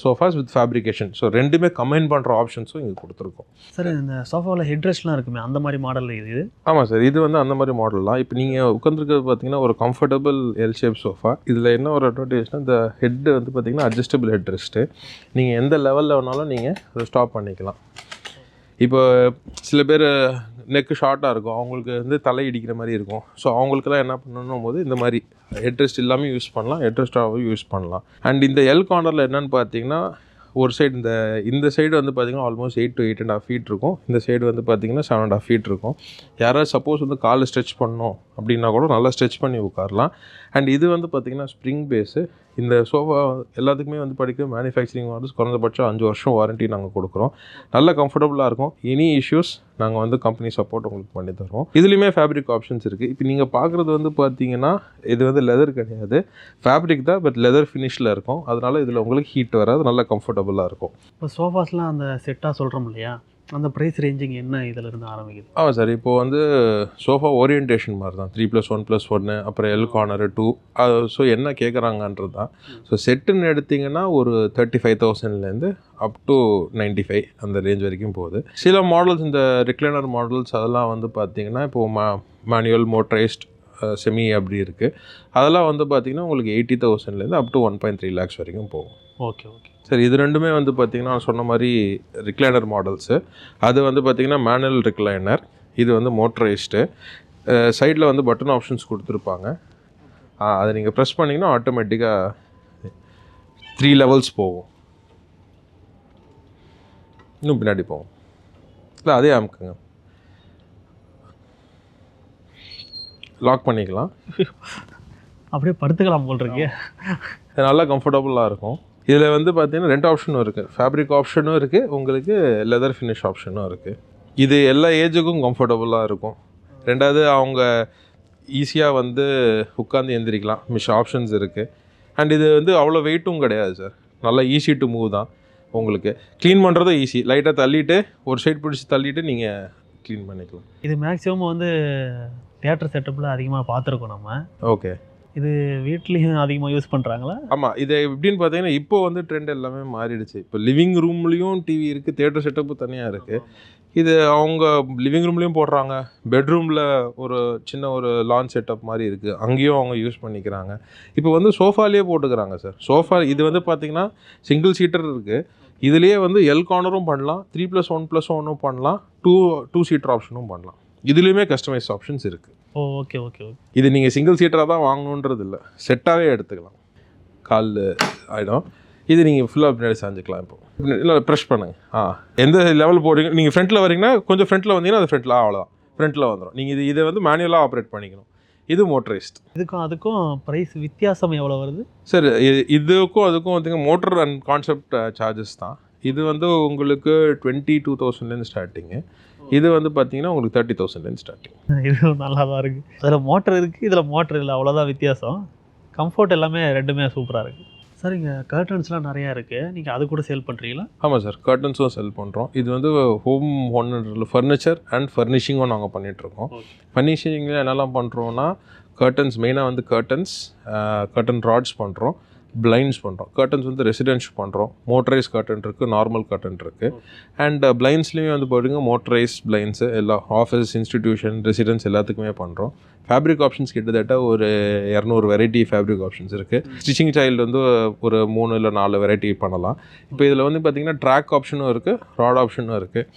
sofas with fabrication, so ரெண்டுமே கம்பைன் பண்ணுற ஆப்ஷன்ஸும் இங்கே கொடுத்துருக்கோம். சார் இந்த சோஃபாவில் ஹெட்ரெஸ்ட்லாம் இருக்குமே, அந்த மாதிரி மாடல் இது? ஆமாம் சார், இது வந்து அந்த மாதிரி மாடல் தான். இப்போ நீங்கள் உட்காந்துருக்கிறது பார்த்தீங்கன்னா ஒரு கம்ஃபர்டபுள் எல் ஷேப் சோஃபா. இதில் என்ன ஒரு அட்வான்டேஜ்னால் இந்த ஹெட்டு வந்து பார்த்திங்கன்னா அட்ஜஸ்டபிள் ஹெட் ரெஸ்ட்டு. நீங்கள் எந்த லெவலில் வேணாலும் நீங்கள் அதை ஸ்டாப் பண்ணிக்கலாம். இப்போ சில பேர் நெக்கு ஷார்ட்டாக இருக்கும், அவங்களுக்கு வந்து தலை இடிக்கிற மாதிரி இருக்கும். ஸோ அவங்களுக்குலாம் என்ன பண்ணணும் போது இந்த மாதிரி ஹெட்ரெஸ்ட் இல்லாமல் யூஸ் பண்ணலாம், ஹெட்ரெஸ்ட்டாகவும் யூஸ் பண்ணலாம். அண்ட் இந்த எல் கார்னரில் என்னென்னு பார்த்தீங்கன்னா ஒரு சைடு இந்த சைடு வந்து பார்த்திங்கன்னா ஆல்மோஸ்ட் 8 to 8.5 feet இருக்கும். இந்த சைடு வந்து பார்த்திங்கன்னா 7.5 feet இருக்கும். யாராவது சப்போஸ் வந்து காலை ஸ்ட்ரெச் பண்ணணும் அப்படின்னா கூட நல்லா ஸ்ட்ரெச் பண்ணி உட்காரலாம். அண்ட் இது வந்து பார்த்திங்கன்னா ஸ்ப்ரிங் பேஸு. இந்த சோஃபா எல்லாத்துக்குமே வந்து படிக்க மேனுஃபேக்சரிங் மாடல்ஸ் குறைந்தபட்சம் 5 வருஷம் வாரண்ட்டி நாங்கள் கொடுக்குறோம். நல்ல கம்ஃபர்டபுளாக இருக்கும். எனி இஷ்யூஸ் நாங்கள் வந்து கம்பெனி சப்போர்ட் உங்களுக்கு பண்ணி தருவோம். இதுலேயுமே ஃபேப்ரிக் ஆப்ஷன்ஸ் இருக்குது. இப்போ நீங்கள் பார்க்குறது வந்து பார்த்தீங்கன்னா இது வந்து லெதர் கிடையாது, ஃபேப்ரிக் தான், பட் லெதர் ஃபினிஷில் இருக்கும். அதனால் இதில் உங்களுக்கு ஹீட் வராது, நல்லா கம்ஃபர்டபுளாக இருக்கும். இப்போ சோஃபாஸ்லாம் அந்த செட்டாக சொல்கிறோம் இல்லையா, அந்த ப்ரைஸ் ரேஞ்சிங் என்ன இதில் இருந்து ஆரம்பிக்குது? ஆமாம் சார், இப்போது வந்து சோஃபா ஓரியன்டேஷன் மாதிரி தான். 3+1+1 அப்புறம் எல் கார்னர் 2. ஸோ என்ன கேட்குறாங்கன்றது தான். ஸோ செட்டுன்னு எடுத்திங்கன்னா ஒரு 35,000லேருந்து அப் டு 95 அந்த ரேஞ்ச் வரைக்கும் போகுது. சில மாடல்ஸ் இந்த ரிக்ளைனர் மாடல்ஸ் அதெல்லாம் வந்து பார்த்திங்கன்னா இப்போது மேனுவல் மோட்டரைஸ்ட் செமி அப்படி இருக்குது. அதெல்லாம் வந்து பார்த்திங்கன்னா உங்களுக்கு 80,000லேருந்து அப் டு 1.3 lakhs வரைக்கும் போகும். ஓகே ஓகே சார், இது ரெண்டுமே வந்து பார்த்திங்கன்னா நான் சொன்ன மாதிரி ரிக்ளைனர் மாடல்ஸு. அது வந்து பார்த்திங்கன்னா மேனுவல் ரிக்ளைனர், இது வந்து மோட்டரைஸ்டு. சைடில் வந்து பட்டன் ஆப்ஷன்ஸ் கொடுத்துருப்பாங்க. அதை நீங்கள் ப்ரெஸ் பண்ணிங்கன்னா ஆட்டோமேட்டிக்காக 3 levels போகும். இன்னும் பின்னாடி போகும். இல்லை அதே அமுக்குங்க, லாக் பண்ணிக்கலாம். அப்படியே படுத்துக்கலாம் போல் இருக்கு. நல்லா கம்ஃபர்டபுளாக இருக்கும். இதில் வந்து பார்த்தீங்கன்னா 2 ஆப்ஷனும் இருக்குது. ஃபேப்ரிக் ஆப்ஷனும் இருக்குது, உங்களுக்கு லெதர் ஃபினிஷ் ஆப்ஷனும் இருக்குது. இது எல்லா ஏஜுக்கும் கம்ஃபர்டபுளாக இருக்கும். ரெண்டாவது அவங்க ஈஸியாக வந்து உட்காந்து எந்திரிக்கலாம், ஆப்ஷன்ஸ் இருக்குது. அண்ட் இது வந்து அவ்வளோ வெயிட்டும் கிடையாது சார், நல்லா ஈஸி டு மூவ் தான். உங்களுக்கு க்ளீன் பண்ணுறதும் ஈஸி, லைட்டாக தள்ளிவிட்டு ஒரு சைட் பிடிச்சி தள்ளிவிட்டு நீங்கள் க்ளீன் பண்ணிக்கலாம். இது மேக்ஸிமம் வந்து தியேட்டர் செட்டப்பில் அதிகமாக பார்த்துருக்கோம் நம்ம. ஓகே, இது வீட்லேயும் அதிகமாக யூஸ் பண்ணுறாங்களா? ஆமாம், இது எப்படின்னு பார்த்தீங்கன்னா இப்போ வந்து ட்ரெண்ட் எல்லாமே மாறிடுச்சு. இப்போ லிவிங் ரூம்லேயும் டிவி இருக்குது, தியேட்டர் செட்டப்பு தனியாக இருக்குது. இது அவங்க லிவிங் ரூம்லேயும் போடுறாங்க, பெட்ரூமில் ஒரு சின்ன ஒரு லான் செட்டப் மாதிரி இருக்குது, அங்கேயும் அவங்க யூஸ் பண்ணிக்கிறாங்க. இப்போ வந்து சோஃபாலேயே போட்டுக்கிறாங்க சார். சோஃபா இது வந்து பார்த்திங்கன்னா சிங்கிள் சீட்டர் இருக்குது. இதுலேயே வந்து எல் கார்னரும் பண்ணலாம், 3+1+1 பண்ணலாம், 2 சீட்டர் ஆப்ஷனும் பண்ணலாம். இதுலேயுமே கஸ்டமைஸ் ஆப்ஷன்ஸ் இருக்குது. ஓ ஓகே ஓகே ஓகே. இது நீங்கள் சிங்கிள் சீட்டராக தான் வாங்கணுன்றது இல்லை, செட்டாகவே எடுத்துக்கலாம். கால் ஆகிடும். இது நீங்கள் ஃபுல்லாக பின்னாடி சாஞ்சிக்கலாம். இப்போ இல்லை ப்ரெஷ் பண்ணுங்கள். எந்த லெவல் போடுறீங்க, நீங்கள் ஃப்ரண்ட்டில் வரீங்கன்னா கொஞ்சம் ஃப்ரண்ட்டில் வந்தீங்கன்னா அது ஃப்ரண்ட்டில் அவ்வளோதான், ஃப்ரண்ட்டில் வந்துடும். நீங்கள் இதை வந்து மேனுவலாக ஆப்ரேட் பண்ணிக்கணும். இது மோட்டரைஸ்ட். அதுக்கும் ப்ரைஸ் வித்தியாசம் எவ்வளோ வருது சார்? இதுக்கும் அதுக்கும் பார்த்திங்கன்னா மோட்டர் அண்ட் கான்செப்ட் சார்ஜஸ் தான். இது வந்து உங்களுக்கு 22,000லேருந்து ஸ்டார்டிங்கு. இது வந்து பார்த்தீங்கன்னா உங்களுக்கு 30,000லேருந்து ஸ்டார்டிங். இது நல்லா தான் இருக்குது. அதில் மோட்டர் இருக்குது, இதில் மோட்டர் இல்லை, அவ்வளோதான் வித்தியாசம். கம்ஃபர்ட் எல்லாமே ரெண்டுமே சூப்பராக இருக்குது. சார் இங்கே கர்டன்ஸ்லாம் நிறையா இருக்குது, நீங்கள் அது கூட சேல் பண்ணுறீங்களா? ஆமாம் சார், கர்டன்ஸும் செல் பண்ணுறோம். இது வந்து ஹோம் ஒன்று ஃபர்னிச்சர் அண்ட் ஃபர்னிஷிங்கும் நாங்கள் பண்ணிகிட்ருக்கோம். ஃபர்னிஷிங்கில் என்னெல்லாம் பண்ணுறோன்னா கர்டன்ஸ், மெயினாக வந்து கர்டன் ராட்ஸ் பண்ணுறோம், பிளைண்ட்ஸ் பண்ணுறோம். கர்டன்ஸ் வந்து ரெசிடென்ஷியல் பண்ணுறோம், மோட்டரைஸ் கர்டன் இருக்குது, நார்மல் கர்டன் இருக்குது. அண்ட் பிளைண்ட்ஸ்லேயும் வந்து போய்ட்டுங்க மோட்டரைஸ் பிளைண்ட்ஸு எல்லா ஆஃபீஸ், இன்ஸ்டிடியூஷன், ரெசிடென்ஸ் எல்லாத்துக்குமே பண்ணுறோம். ஃபேப்ரிக் ஆப்ஷன்ஸ் கிட்டத்தட்ட ஒரு 200 வெரைட்டி ஃபேப்ரிக் ஆப்ஷன்ஸ் இருக்குது. ஸ்டிச்சிங் ஸ்டைல் வந்து ஒரு 3 இல்லை 4 வெரைட்டி பண்ணலாம். இப்போ இதில் வந்து பார்த்திங்கன்னா ட்ராக் ஆப்ஷனும் இருக்குது, ராட் ஆப்ஷனும் இருக்குது.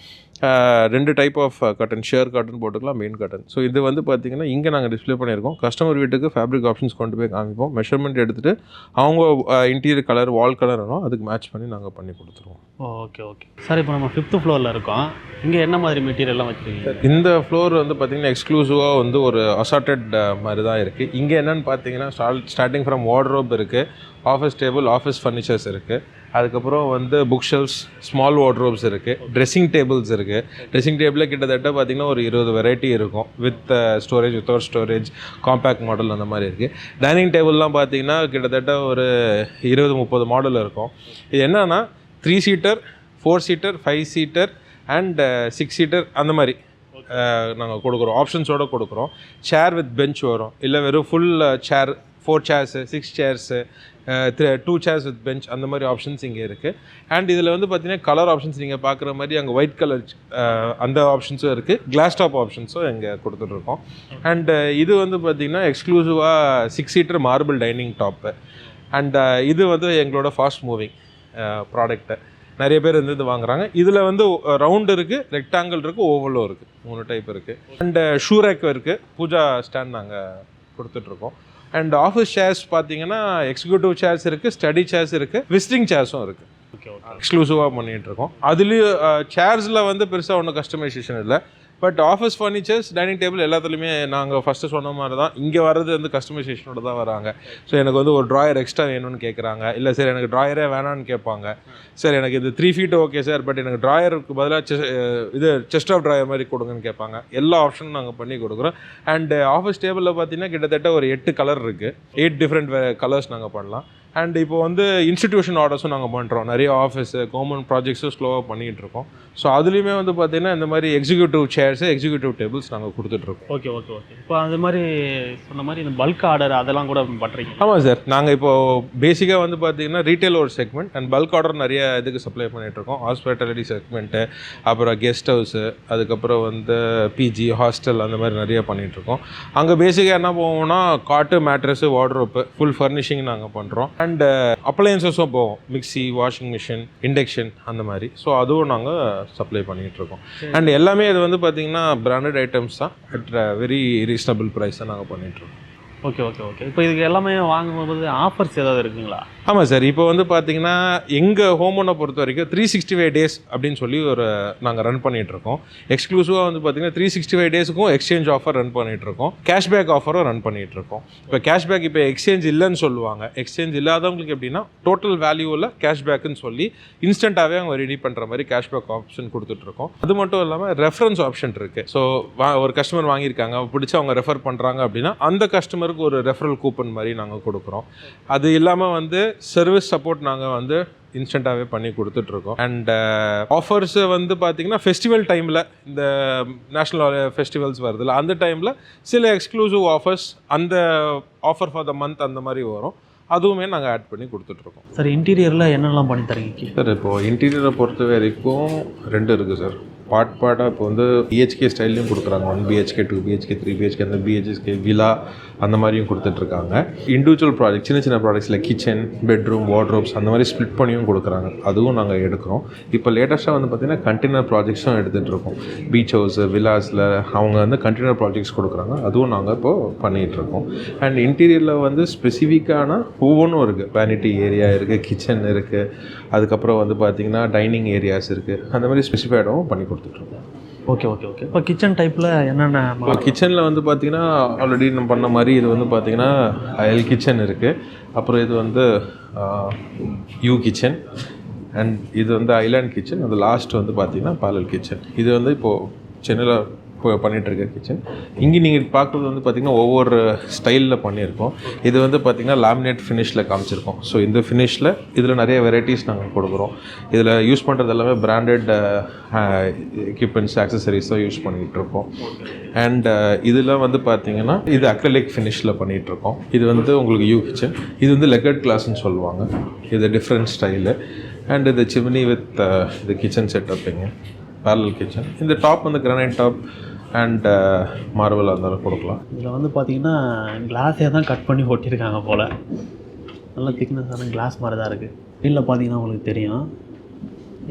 2 type of curtain, sheer curtain போட்டுக்கலாம், மெயின் கர்டன். ஸோ இது வந்து பார்த்திங்கன்னா இங்கே நாங்கள் டிஸ்பிளே பண்ணியிருக்கோம். கஸ்டமர் வீட்டுக்கு ஃபேப்ரிக் ஆப்ஷன்ஸ் கொண்டு போய் காமிப்போம், மெஷர்மெண்ட் எடுத்துகிட்டு அவங்க இன்டீரியர் கலர், வால் கலர் வேணும், அதுக்கு மேட்ச் பண்ணி நாங்கள் பண்ணி கொடுத்துருவோம். Okay okay sir. இப்போ நம்ம 5th ஃப்ளோரில் இருக்கோம். இங்கே என்ன மாதிரி மெட்டீரியல்லாம் வச்சுருக்கீங்க? இந்த ஃப்ளோர் வந்து பார்த்திங்கன்னா எக்ஸ்க்ளூசிவாக வந்து ஒரு அசார்டட் மாதிரி தான் இருக்குது. இங்கே என்னென்னு பார்த்தீங்கன்னா ஸ்டார்டிங் ஃப்ரம் வார்ட்ரோப் இருக்குது, ஆஃபீஸ் டேபிள், ஆஃபீஸ் ஃபர்னிச்சர்ஸ் இருக்குது, அதுக்கப்புறம் வந்து புக் ஷெல்ஃப்ஸ், ஸ்மால் வார்ட்ரோப்ஸ் இருக்குது, ட்ரெஸ்ஸிங் டேபிள்ஸ் இருக்குது. ட்ரெஸ்ஸிங் டேபிளில் கிட்டத்தட்ட பார்த்திங்கன்னா ஒரு 20 வெரைட்டி இருக்கும், with storage, without storage, compact model அந்த மாதிரி இருக்குது. டைனிங் டேபிள்லாம் பார்த்திங்கன்னா கிட்டத்தட்ட ஒரு 20-30 மாடல் இருக்கும். இது என்னன்னா 3 seater, 4 seater, 5 seater and 6 seater அந்த மாதிரி நாங்கள் கொடுக்குறோம், ஆப்ஷன்ஸோடு கொடுக்குறோம். சேர் வித் பெஞ்ச் வரும், இல்லை வெறும் full chair, 4 chairs, 6 chairs, 2 chairs with bench, அந்த மாதிரி ஆப்ஷன்ஸ் இங்கே இருக்குது. அண்ட் இதில் வந்து பார்த்திங்கன்னா கலர் ஆப்ஷன்ஸ் நீங்கள் பார்க்குற மாதிரி அங்கே ஒயிட் கலர் அந்த ஆப்ஷன்ஸும் இருக்குது, கிளாஸ் டாப் ஆப்ஷன்ஸும் இங்கே கொடுத்துட்ருக்கோம். அண்ட் இது வந்து பார்த்திங்கன்னா எக்ஸ்க்ளூசிவாக 6 seater marble dining top. And இது வந்து எங்களோட ஃபாஸ்ட் மூவிங் ப்ராடக்ட்டு, நிறைய பேர் இது வாங்குறாங்க. இதில் வந்து ரவுண்டு இருக்குது, ரெக்டாங்கிள் இருக்குது, ஓவலும் இருக்குது, 3 டைப் இருக்குது. அண்ட் ஷூ ரேக் இருக்குது, பூஜா ஸ்டாண்ட் நாங்கள் கொடுத்துட்ருக்கோம். அண்ட் ஆஃபீஸ் சேர்ஸ் பார்த்தீங்கன்னா எக்ஸிக்யூட்டிவ் சேர்ஸ் இருக்குது, ஸ்டடி சேர்ஸ் இருக்குது, விசிட்டிங் சேர்ஸும் இருக்குது. எக்ஸ்க்ளூசிவாக பண்ணிகிட்ருக்கோம். அதுலேயும் சேர்ஸில் வந்து பெருசாக ஒன்றும் கஸ்டமைசேஷன் இல்லை. But office furnitures, dining table எல்லாத்துலேயுமே நாங்கள் ஃபஸ்ட்டு சொன்ன மாதிரி தான், இங்கே வர்றது வந்து கஸ்டமைசேஷனோட தான் வராங்க. ஸோ எனக்கு வந்து ஒரு ட்ராயர் எக்ஸ்ட்ரா வேணும்னு கேட்குறாங்க, இல்லை சார் எனக்கு ட்ராயரே வேணான்னு கேட்பாங்க. சார் எனக்கு இது 3 ஃபீட் ஓகே சார், பட் எனக்கு ட்ராயருக்கு பதிலாக இது செஸ்ட் ஆஃப் ட்ராயர் மாதிரி கொடுங்கன்னு கேட்பாங்க. எல்லா ஆப்ஷனும் நாங்கள் பண்ணி கொடுக்குறோம். அண்டு ஆஃபீஸ் டேபிளில் பார்த்தீங்கன்னா கிட்டத்தட்ட ஒரு 8 கலர் இருக்குது, 8 டிஃப்ரெண்ட் கலர்ஸ் நாங்கள் பண்ணலாம். அண்ட் இப்போ வந்து இன்ஸ்டிடியூஷன் ஆர்டர்ஸும் நாங்கள் பண்ணுறோம், நிறைய ஆஃபீஸு, கவர்மெண்ட் ப்ராஜெக்ட்ஸும் ஸ்லோவாக பண்ணிகிட்டு இருக்கோம். ஸோ அதுலேயுமே வந்து பார்த்திங்கன்னா இந்த மாதிரி எக்ஸிக்யூட்டிவ் சேர்ஸு, எக்ஸிக்யூட்டிவ் டேபிள்ஸ் நாங்கள் கொடுத்துட்ருக்கோம். Okay okay okay. இப்போ அது மாதிரி சொன்ன மாதிரி இந்த பல்க் ஆர்டர் அதெல்லாம் கூட பண்ணுறீங்க? ஆமாம் சார், நாங்கள் இப்போது பேசிக்காக வந்து பார்த்திங்கன்னா ரீட்டைல் ஒரு செக்மெண்ட், அண்ட் பல்க் ஆர்டர் நிறைய இதுக்கு சப்ளை பண்ணிகிட்ருக்கோம். ஹாஸ்பிட்டாலிட்டி செக்மெண்ட்டு, அப்புறம் கெஸ்ட் ஹவுஸு, அதுக்கப்புறம் வந்து பிஜி, ஹாஸ்டல், அந்த மாதிரி நிறைய பண்ணிகிட்ருக்கோம். அங்கே பேசிக்காக என்ன போவோம்னா காட்டு, மேட்ரஸு, வார்ட்ரோப்பு, ஃபுல் ஃபர்னிஷிங் நாங்கள் பண்ணுறோம். அண்ட் அப்ளையன்சஸும் போவோம், மிக்சி, வாஷிங் மிஷின், இண்டக்ஷன், அந்த மாதிரி. ஸோ அதுவும் நாங்கள் சப்ளை பண்ணிகிட்ருக்கோம். அண்ட் எல்லாமே இது வந்து பார்த்திங்கன்னா பிராண்டட் ஐட்டம்ஸ் தான், அட் வெரி ரீசனபிள் ப்ரைஸ் தான் நாங்கள் பண்ணிகிட்ருக்கோம். Okay okay okay. இப்போ இதுக்கு எல்லாமே வாங்கும்போது ஆஃபர்ஸ் ஏதாவது இருக்குங்களா? ஆமாம் சார், இப்போ வந்து பார்த்திங்கன்னா எங்கள் ஹோமோனை பொறுத்த வரைக்கும் 365 டேஸ் அப்படின்னு சொல்லி ஒரு நாங்கள் ரன் பண்ணிகிட்ருக்கோம். எக்ஸ்க்ளூசிவாக வந்து பார்த்திங்கன்னா 365 டேஸுக்கும் எக்ஸ்சேஞ்ச் ஆஃபர் ரன் பண்ணிகிட்ருக்கோம், கேஷ்பேக் ஆஃபரும் ரன் பண்ணிகிட்ருக்கோம். இப்போ கேஷ்பேக், இப்போ எக்ஸ்சேஞ்ச் இல்லைன்னு சொல்லுவாங்க, எக்ஸ்சேஞ்ச் இல்லாதவங்களுக்கு எப்படின்னா டோட்டல் வேல்யூவில் கேஷ்பேக்குன்னு சொல்லி இன்ஸ்டண்ட்டாகவே அவங்க ரெடி பண்ணுற மாதிரி கேஷ்பேக் ஆப்ஷன் கொடுத்துட்ருக்கோம். அது மட்டும் இல்லாமல் ரெஃபரன்ஸ் ஆப்ஷன் இருக்குது. ஸோ ஒரு கஸ்டமர் வாங்கியிருக்காங்க, பிடிச்சி அவங்க ரெஃபர் பண்ணுறாங்க அப்படின்னா அந்த கஸ்டமருக்கு ஒரு ரெஃபரல் கூப்பன் மாதிரி நாங்கள் கொடுக்குறோம். அது இல்லாமல் வந்து சர்வீஸ் சப்போர்ட் நாங்கள் வந்து இன்ஸ்டண்ட்டாகவே பண்ணி கொடுத்துட்ருக்கோம். அண்ட் ஆஃபர்ஸு வந்து பார்த்திங்கன்னா ஃபெஸ்டிவல் டைமில், இந்த நேஷ்னல் ஃபெஸ்டிவல்ஸ் வருதுல்ல, அந்த டைமில் சில எக்ஸ்க்ளூசிவ் ஆஃபர்ஸ், அந்த ஆஃபர் ஃபார் த மந்த் அந்த மாதிரி வரும், அதுவுமே நாங்கள் ஆட் பண்ணி கொடுத்துட்ருக்கோம். சார் இன்டீரியரில் என்னெல்லாம் பண்ணி தரீங்க சார்? இப்போது இன்டீரியரை பொறுத்த வரைக்கும் 2 இருக்குது சார். பார்ட்டாக இப்போ வந்து பிஹெச்கே ஸ்டைல்லையும் கொடுக்குறாங்க, 1 BHK, 2 BHK, 3 BHK, அந்த BHK வில்லா அந்த மாதிரியும் கொடுத்துட்ருக்காங்க. இண்டிவிஜுவல் ப்ராஜெக்ட், சின்ன சின்ன ப்ராடக்ட்ஸில் கிச்சன், பெட்ரூம், வார்ட்ரோப்ஸ் அந்த மாதிரி ஸ்ப்ளிட் பண்ணியும் கொடுக்குறாங்க, அதுவும் நாங்கள் எடுக்கிறோம். இப்போ லேட்டஸ்ட்டாக வந்து பார்த்திங்கன்னா கண்டெய்னர் ப்ராஜெக்ட்ஸும் எடுத்துகிட்ருக்கோம். பீச் ஹவுஸு, வில்லாஸில் அவங்க வந்து கண்டெய்னர் ப்ராஜெக்ட்ஸ் கொடுக்குறாங்க, அதுவும் நாங்கள் இப்போது பண்ணிகிட்ருக்கோம். அண்ட் இன்டீரியரில் வந்து ஸ்பெசிஃபிக்கான ஒவ்வொன்றும் இருக்குது. வேனிட்டி ஏரியா இருக்குது, கிச்சன் இருக்குது, அதுக்கப்புறம் வந்து பார்த்திங்கன்னா டைனிங் ஏரியாஸ் இருக்குது, அந்த மாதிரி ஸ்பெசிஃபைடாகவும் பண்ணி கொடுத்துட்ருக்கோம். Okay okay okay. இப்போ கிச்சன் டைப்பில் என்னென்ன? இப்போ கிச்சனில் வந்து பார்த்திங்கன்னா ஆல்ரெடி நம்ம பண்ண மாதிரி இது வந்து பார்த்திங்கன்னா எல் கிச்சன் இருக்குது, அப்புறம் இது வந்து யூ கிச்சன், அண்ட் இது வந்து ஐலாண்ட் கிச்சன், அது லாஸ்ட் வந்து பார்த்திங்கன்னா பேரலல் கிச்சன். இது வந்து இப்போது சென்னையில் இப்போ பண்ணிகிட்ருக்க கிச்சன். இங்கே நீங்கள் பார்க்குறது வந்து பார்த்திங்கன்னா ஒவ்வொரு ஸ்டைலில் பண்ணியிருக்கோம். இது வந்து பார்த்திங்கன்னா லேமினேட் ஃபினிஷில் காமிச்சிருக்கோம். ஸோ இந்த ஃபினிஷில் இதில் நிறைய வெரைட்டிஸ் நாங்கள் கொடுக்குறோம். இதில் யூஸ் பண்ணுறது எல்லாமே பிராண்டட் எக்யூப்மெண்ட்ஸ், ஆக்சசரிஸ் தான் யூஸ் பண்ணிகிட்ருக்கோம். அண்ட் இதில் வந்து பார்த்திங்கன்னா இது அக்ரலிக் ஃபினிஷில் பண்ணிகிட்ருக்கோம். இது வந்து உங்களுக்கு யூ கிச்சன். இது வந்து லெகட் கிளாஸ்ன்னு சொல்லுவாங்க. இது டிஃப்ரெண்ட் ஸ்டைலு. அண்ட் இது சிம்னி வித் இது கிச்சன் செட்டப்புங்க, பேரலல் கிச்சன். இந்த டாப் வந்து கிரானைட் டாப் அண்ட் மார்பிள் இருந்தாலும் கொடுக்கலாம். இதில் வந்து பார்த்தீங்கன்னா கிளாஸே தான் கட் பண்ணி ஒட்டியிருக்காங்க போல். நல்லா திக்னஸான கிளாஸ் மாதிரி தான் இருக்குது. கீழே பார்த்தீங்கன்னா உங்களுக்கு தெரியும்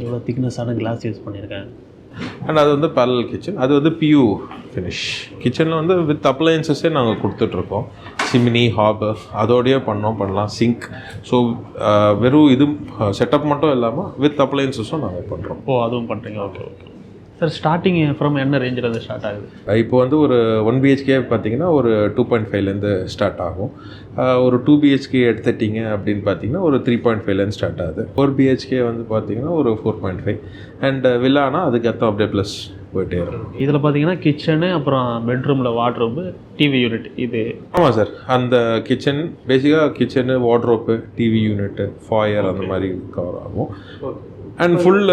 எவ்வளோ திக்னஸான கிளாஸ் யூஸ் பண்ணியிருக்காங்க. அண்ட் அது வந்து பேரலல் கிச்சன். அது வந்து பியூ ஃபினிஷ். கிச்சனில் வந்து வித் அப்ளையன்சஸே நாங்கள் கொடுத்துட்ருக்கோம். சிமினி, ஹாப் அதோடையே பண்ணலாம். சிங்க். ஸோ வெறும் இது செட்டப் மட்டும் இல்லாமல் வித் அப்ளையன்சஸும் நாங்கள் பண்ணுறோம். அதுவும் பண்ணுறீங்க. Okay okay sir. Starting from என்ன ரேஞ்சில் அது ஸ்டார்ட் ஆகுது? இப்போ வந்து ஒரு 1 BHK பார்த்தீங்கன்னா ஒரு 2.5லேருந்து ஸ்டார்ட் ஆகும். ஒரு 2 BHK எடுத்துட்டிங்க அப்படின்னு பார்த்தீங்கன்னா ஒரு 3.5லேருந்து ஸ்டார்ட் ஆகுது. 4 BHK வந்து பார்த்தீங்கன்னா ஒரு 4.5. அண்ட் வில்லானா அதுக்கேற்ற அப்படியே ப்ளஸ் போயிட்டே இருக்கும். இதில் பார்த்தீங்கன்னா கிச்சனு, அப்புறம் பெட்ரூமில் வார்ட்ரோப்பு, டிவி யூனிட். இது ஆமாம் சார். அந்த கிச்சன் பேசிக்காக kitchen, wardrobe, TV unit, fire அந்த மாதிரி கவர் ஆகும். அண்ட் ஃபுல்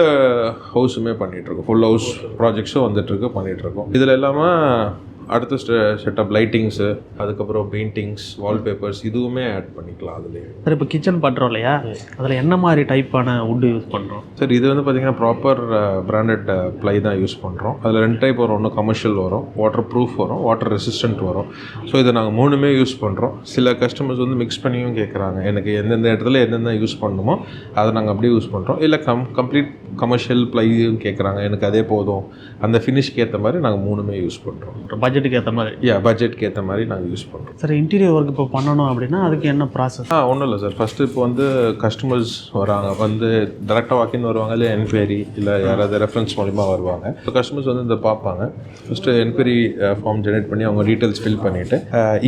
ஹவுஸுமே பண்ணிகிட்ருக்கோம். ஃபுல் ஹவுஸ் ப்ராஜெக்ட்ஸும் வந்துட்டுருக்கு, பண்ணிகிட்ருக்கோம். இதில் இல்லாமல் அடுத்த செட்டப் லைட்டிங்ஸு, அதுக்கப்புறம் பெயிண்டிங்ஸ், வால்பேப்பர்ஸ் இதுவுமே ஆட் பண்ணிக்கலாம் அதுலேயே. சார் இப்போ கிச்சன் பண்ணுறோம் இல்லையா, அதில் என்ன மாதிரி டைப்பான வுட்டு யூஸ் பண்ணுறோம்? சார் இது வந்து பார்த்திங்கன்னா ப்ராப்பர் பிராண்டட் ப்ளை தான் யூஸ் பண்ணுறோம். அதில் 2 டைப் வரும். ஒன்று கமர்ஷியல் வரும், வாட்டர் ப்ரூஃப் வரும், வாட்டர் ரெசிஸ்டன்ட் வரும். ஸோ இதை நாங்கள் 3மே யூஸ் பண்ணுறோம். சில கஸ்டமர்ஸ் வந்து மிக்ஸ் பண்ணியும் கேட்குறாங்க, எனக்கு எந்தெந்த இடத்துல எந்தெந்த யூஸ் பண்ணணுமோ அதை நாங்கள் அப்படியே யூஸ் பண்ணுறோம். இல்லை கம்ப்ளீட் கமர்ஷியல் ப்ளையும் கேட்குறாங்க, எனக்கு அதே போதும், அந்த ஃபினிஷ்க்கு ஏற்ற மாதிரி நாங்கள் 3மே யூஸ் பண்ணுறோம். பட்ஜெட்டுக்கு ஏற்ற மாதிரி? பட்ஜெட்டுக்கு ஏற்ற மாதிரி நாங்கள் யூஸ் பண்ணுறோம். சார் இன்டீரியர் ஒர்க் இப்போ பண்ணணும் அப்படின்னா அதுக்கு என்ன ப்ராசஸ்? ஒன்றும் இல்லை சார். ஃபஸ்ட்டு இப்போ வந்து கஸ்டமர்ஸ் வராங்க, வந்து டேரெக்டாக வாக்கின் வருவாங்க, இல்லை என்கொயரி, இல்லை யாராவது ரெஃபரன்ஸ் மூலிமா வருவாங்க. இப்போ கஸ்டமர்ஸ் வந்து இந்த பார்ப்பாங்க. ஃபஸ்ட்டு என்கொயரி ஃபார்ம் ஜெனரேட் பண்ணி அவங்க டீட்டெயில்ஸ் ஃபில் பண்ணிவிட்டு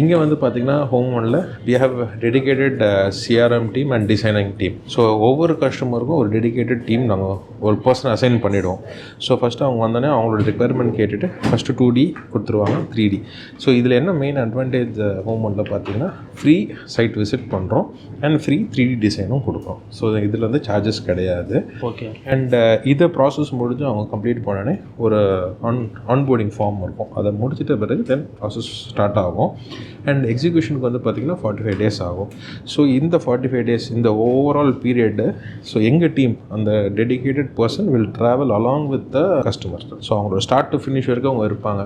இங்கே வந்து பார்த்திங்கன்னா ஹோம் ஒனில் we have dedicated CRM team and designing team. So ஒவ்வொரு கஸ்டமருக்கும் ஒரு டெடிகேட்டட் டீம் நாங்கள் ஒரு பர்சன் அசைன் பண்ணிவிடுவோம். ஸோ ஃபஸ்ட்டு அவங்க வந்தோடனே அவங்களோட ரெக்குயர்மெண்ட் கேட்டுட்டு ஃபஸ்ட்டு 2D கொடுத்துருவாங்க, 3D. ஸோ இதில் என்ன மெயின் அட்வான்டேஜ் ஹோம் ஒனில் பார்த்தீங்கன்னா ஃப்ரீ சைட் விசிட் பண்ணுறோம் அண்ட் ஃப்ரீ 3D டிசைனும் கொடுக்குறோம். ஸோ இதில் வந்து சார்ஜஸ் கிடையாது. ஓகே. அண்ட் இதை ப்ராசஸ் முடிஞ்சு அவங்க கம்ப்ளீட் பண்ணோடனே ஒரு ஆன்போர்டிங் ஃபார்ம் இருக்கும். அதை முடிச்சிட்ட பிறகு தென் ப்ராசஸ் ஸ்டார்ட் ஆகும். அண்ட் எக்ஸிக்யூஷனுக்கு வந்து பார்த்திங்கன்னா 45 days ஆகும். ஸோ இந்த 45 days இந்த ஓவரால் பீரியடு, ஸோ எங்கள் டீம் அந்த dedicated person will travel along with the customer. So அவங்களோட ஸ்டார்ட் டு ஃபினிஷ் வரைக்கும் அவங்க இருப்பாங்க.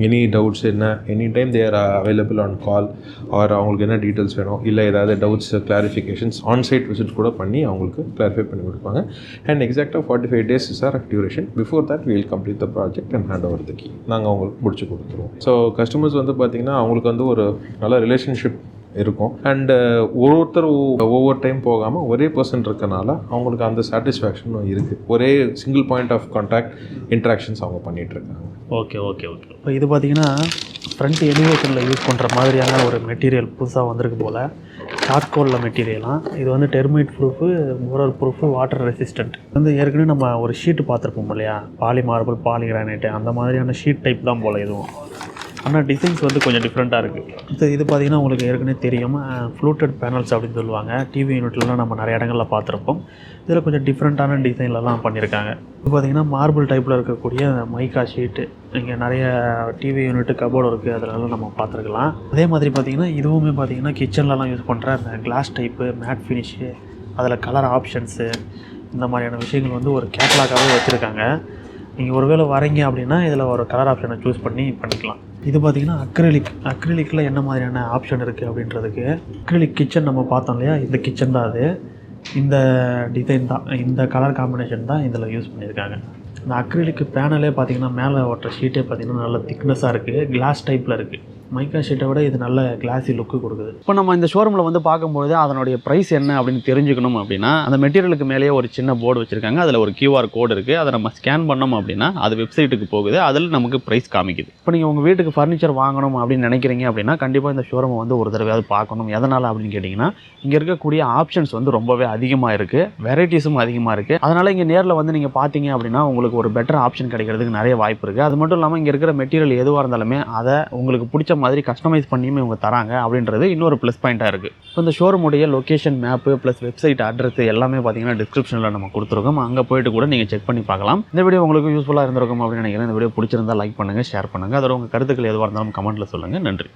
எனி டவுட்ஸ் என்ன, any time they are available on call, or அவங்களுக்கு என்ன டீட்டெயில்ஸ் வேணும், இல்லை ஏதாவது டவுட்ஸ் கிளாரிஃபிகேஷன்ஸ் ஆன்சைட் விசிட் கூட பண்ணி அவங்களுக்கு கிளாரிஃபை பண்ணி கொடுப்பாங்க. அண்ட் எக்ஸாக்டாக 45 days is our duration. Before that will complete the project and hand over the key. நாங்கள் அவங்களுக்கு முடிச்சு கொடுத்துருவோம். ஸோ கஸ்டமர்ஸ் வந்து பார்த்திங்கன்னா அவங்களுக்கு வந்து ஒரு நல்ல ரிலேஷன்ஷிப் இருக்கும். அண்டு ஒவ்வொருத்தர் ஒவ்வொரு டைம் போகாமல் ஒரே பர்சன் இருக்கனால அவங்களுக்கு அந்த சாட்டிஸ்ஃபேக்ஷனும் இருக்குது. ஒரே single point of contact interactions அவங்க பண்ணிகிட்ருக்காங்க. Okay okay okay. இப்போ இது பார்த்திங்கன்னா ஃப்ரண்ட் எலிவேஷனில் யூஸ் பண்ணுற மாதிரியான ஒரு மெட்டீரியல் புதுசாக வந்திருக்கு போல். சார்கோலில் மெட்டீரியலாம். இது வந்து termite proof, moral proof, water resistant. வந்து ஏற்கனவே நம்ம ஒரு ஷீட்டு பார்த்துருப்போம் இல்லையா, பாலி மார்பிள், பாலி கிரானைட்டு, அந்த மாதிரியான ஷீட் டைப் தான் போல் இதுவும். ஆனால் டிசைன்ஸ் வந்து கொஞ்சம் டிஃப்ரெண்ட்டாக இருக்குது. இது பார்த்திங்கன்னா உங்களுக்கு ஏற்கனவே தெரியும், ஃப்ளூட்டட் பேனல்ஸ் அப்படின்னு சொல்லுவாங்க. டிவி யூனிட்லாம் நம்ம நிறைய இடங்களில் பார்த்துருப்போம். இதில் கொஞ்சம் டிஃப்ரெண்ட்டான டிசைன்லலாம் பண்ணியிருக்காங்க. இது பார்த்திங்கன்னா மார்பிள் டைப்பில் இருக்கக்கூடிய மைக்கா ஷீட்டு, இங்கே நிறைய டிவி யூனிட்டு, கபோர்டு இருக்குது, அதிலலாம் நம்ம பார்த்துருக்கலாம். அதே மாதிரி பார்த்திங்கன்னா இதுவுமே பார்த்திங்கன்னா கிச்சன்லலாம் யூஸ் பண்ணுற அந்த கிளாஸ் டைப்பு, மேட் ஃபினிஷு, அதில் கலர் ஆப்ஷன்ஸு, இந்த மாதிரியான விஷயங்கள் வந்து ஒரு கேட்லாக்காகவே வச்சுருக்காங்க. நீங்கள் ஒருவேளை வரீங்க அப்படின்னா இதில் ஒரு கலர் ஆப்ஷனை சூஸ் பண்ணி பண்ணிக்கலாம். இது பார்த்திங்கன்னா அக்ரிலிக்கில் என்ன மாதிரியான ஆப்ஷன் இருக்குது அப்படின்றதுக்கு, அக்ரிலிக் கிச்சன் நம்ம பார்த்தோம் இல்லையா, இந்த கிச்சன் தான் அது. இந்த டிசைன் தான், இந்த கலர் காம்பினேஷன் தான் இதில் யூஸ் பண்ணியிருக்காங்க. இந்த அக்ரிலிக் பேனலே பார்த்திங்கன்னா மேலே ஓட்டுற ஷீட்டே பார்த்திங்கன்னா நல்ல திக்னஸாக இருக்குது, கிளாஸ் டைப்பில் இருக்குது. மைக்கா ஷீட்டை விட இது நல்ல கிளாஸி லுக்கு கொடுக்குது. இப்போ நம்ம இந்த ஷோரூமில் வந்து பார்க்கும்போது அதனுடைய ப்ரைஸ் என்ன அப்படின்னு தெரிஞ்சுக்கணும் அப்படின்னா அந்த மெட்டீரியலுக்கு மேலேயே ஒரு சின்ன போர்டு வச்சுருக்காங்க. அதில் ஒரு QR கோடு இருக்குது. அதை நம்ம ஸ்கேன் பண்ணோம் அப்படின்னா அது வெப்சைட்டுக்கு போகுது. அதில் நமக்கு ப்ரைஸ் காமிக்குது. இப்போ நீங்கள் உங்கள் வீட்டுக்கு ஃபர்னிச்சர் வாங்கணும் அப்படின்னு நினைக்கிறீங்க அப்படின்னா கண்டிப்பாக இந்த ஷோரூமை வந்து ஒரு தடவையாவது பார்க்கணும். எதனால் அப்படின்னு கேட்டிங்கன்னா இங்கே இருக்கக்கூடிய ஆப்ஷன்ஸ் வந்து ரொம்பவே அதிகமாக இருக்குது, வெரைட்டிஸும் அதிகமாக இருக்குது. அதனால் இங்கே நேரில் வந்து நீங்கள் பார்த்தீங்க அப்படின்னா உங்களுக்கு ஒரு பெட்டர் ஆப்ஷன் கிடைக்கிறதுக்கு நிறைய வாய்ப்பு இருக்குது. அது மட்டும் இல்லாமல் இங்கே இருக்கிற மெட்டீரியல் எதுவாக இருந்தாலுமே அதை உங்களுக்கு பிடிச்ச மாதிரி கஸ்டமைஸ் பண்ணியுமே இவங்க தராங்க அப்படின்றது இன்னொரு ப்ளஸ் பாயிண்ட்டாக இருக்குது. இப்போ இந்த ஷோரூமுடைய location map plus website address எல்லாமே பார்த்தீங்கன்னா டிஸ்கிரிப்ஷனில் நம்ம கொடுத்துருக்கோம். அங்கே போயிட்டு கூட நீங்கள் செக் பண்ணி பார்க்கலாம். இந்த வீடியோ உங்களுக்கு யூஸ்ஃபுல்லாக இருந்திருக்கும் அப்படின்னு நினைக்கிறேன். இந்த வீடியோ பிடிச்சிருந்தா லைக் பண்ணுங்கள், ஷேர் பண்ணுங்கள். அதோட உங்கள் கருத்துக்கள் எதுவாக இருந்தாலும் கமெண்ட்டில் சொல்லுங்கள். நன்றி.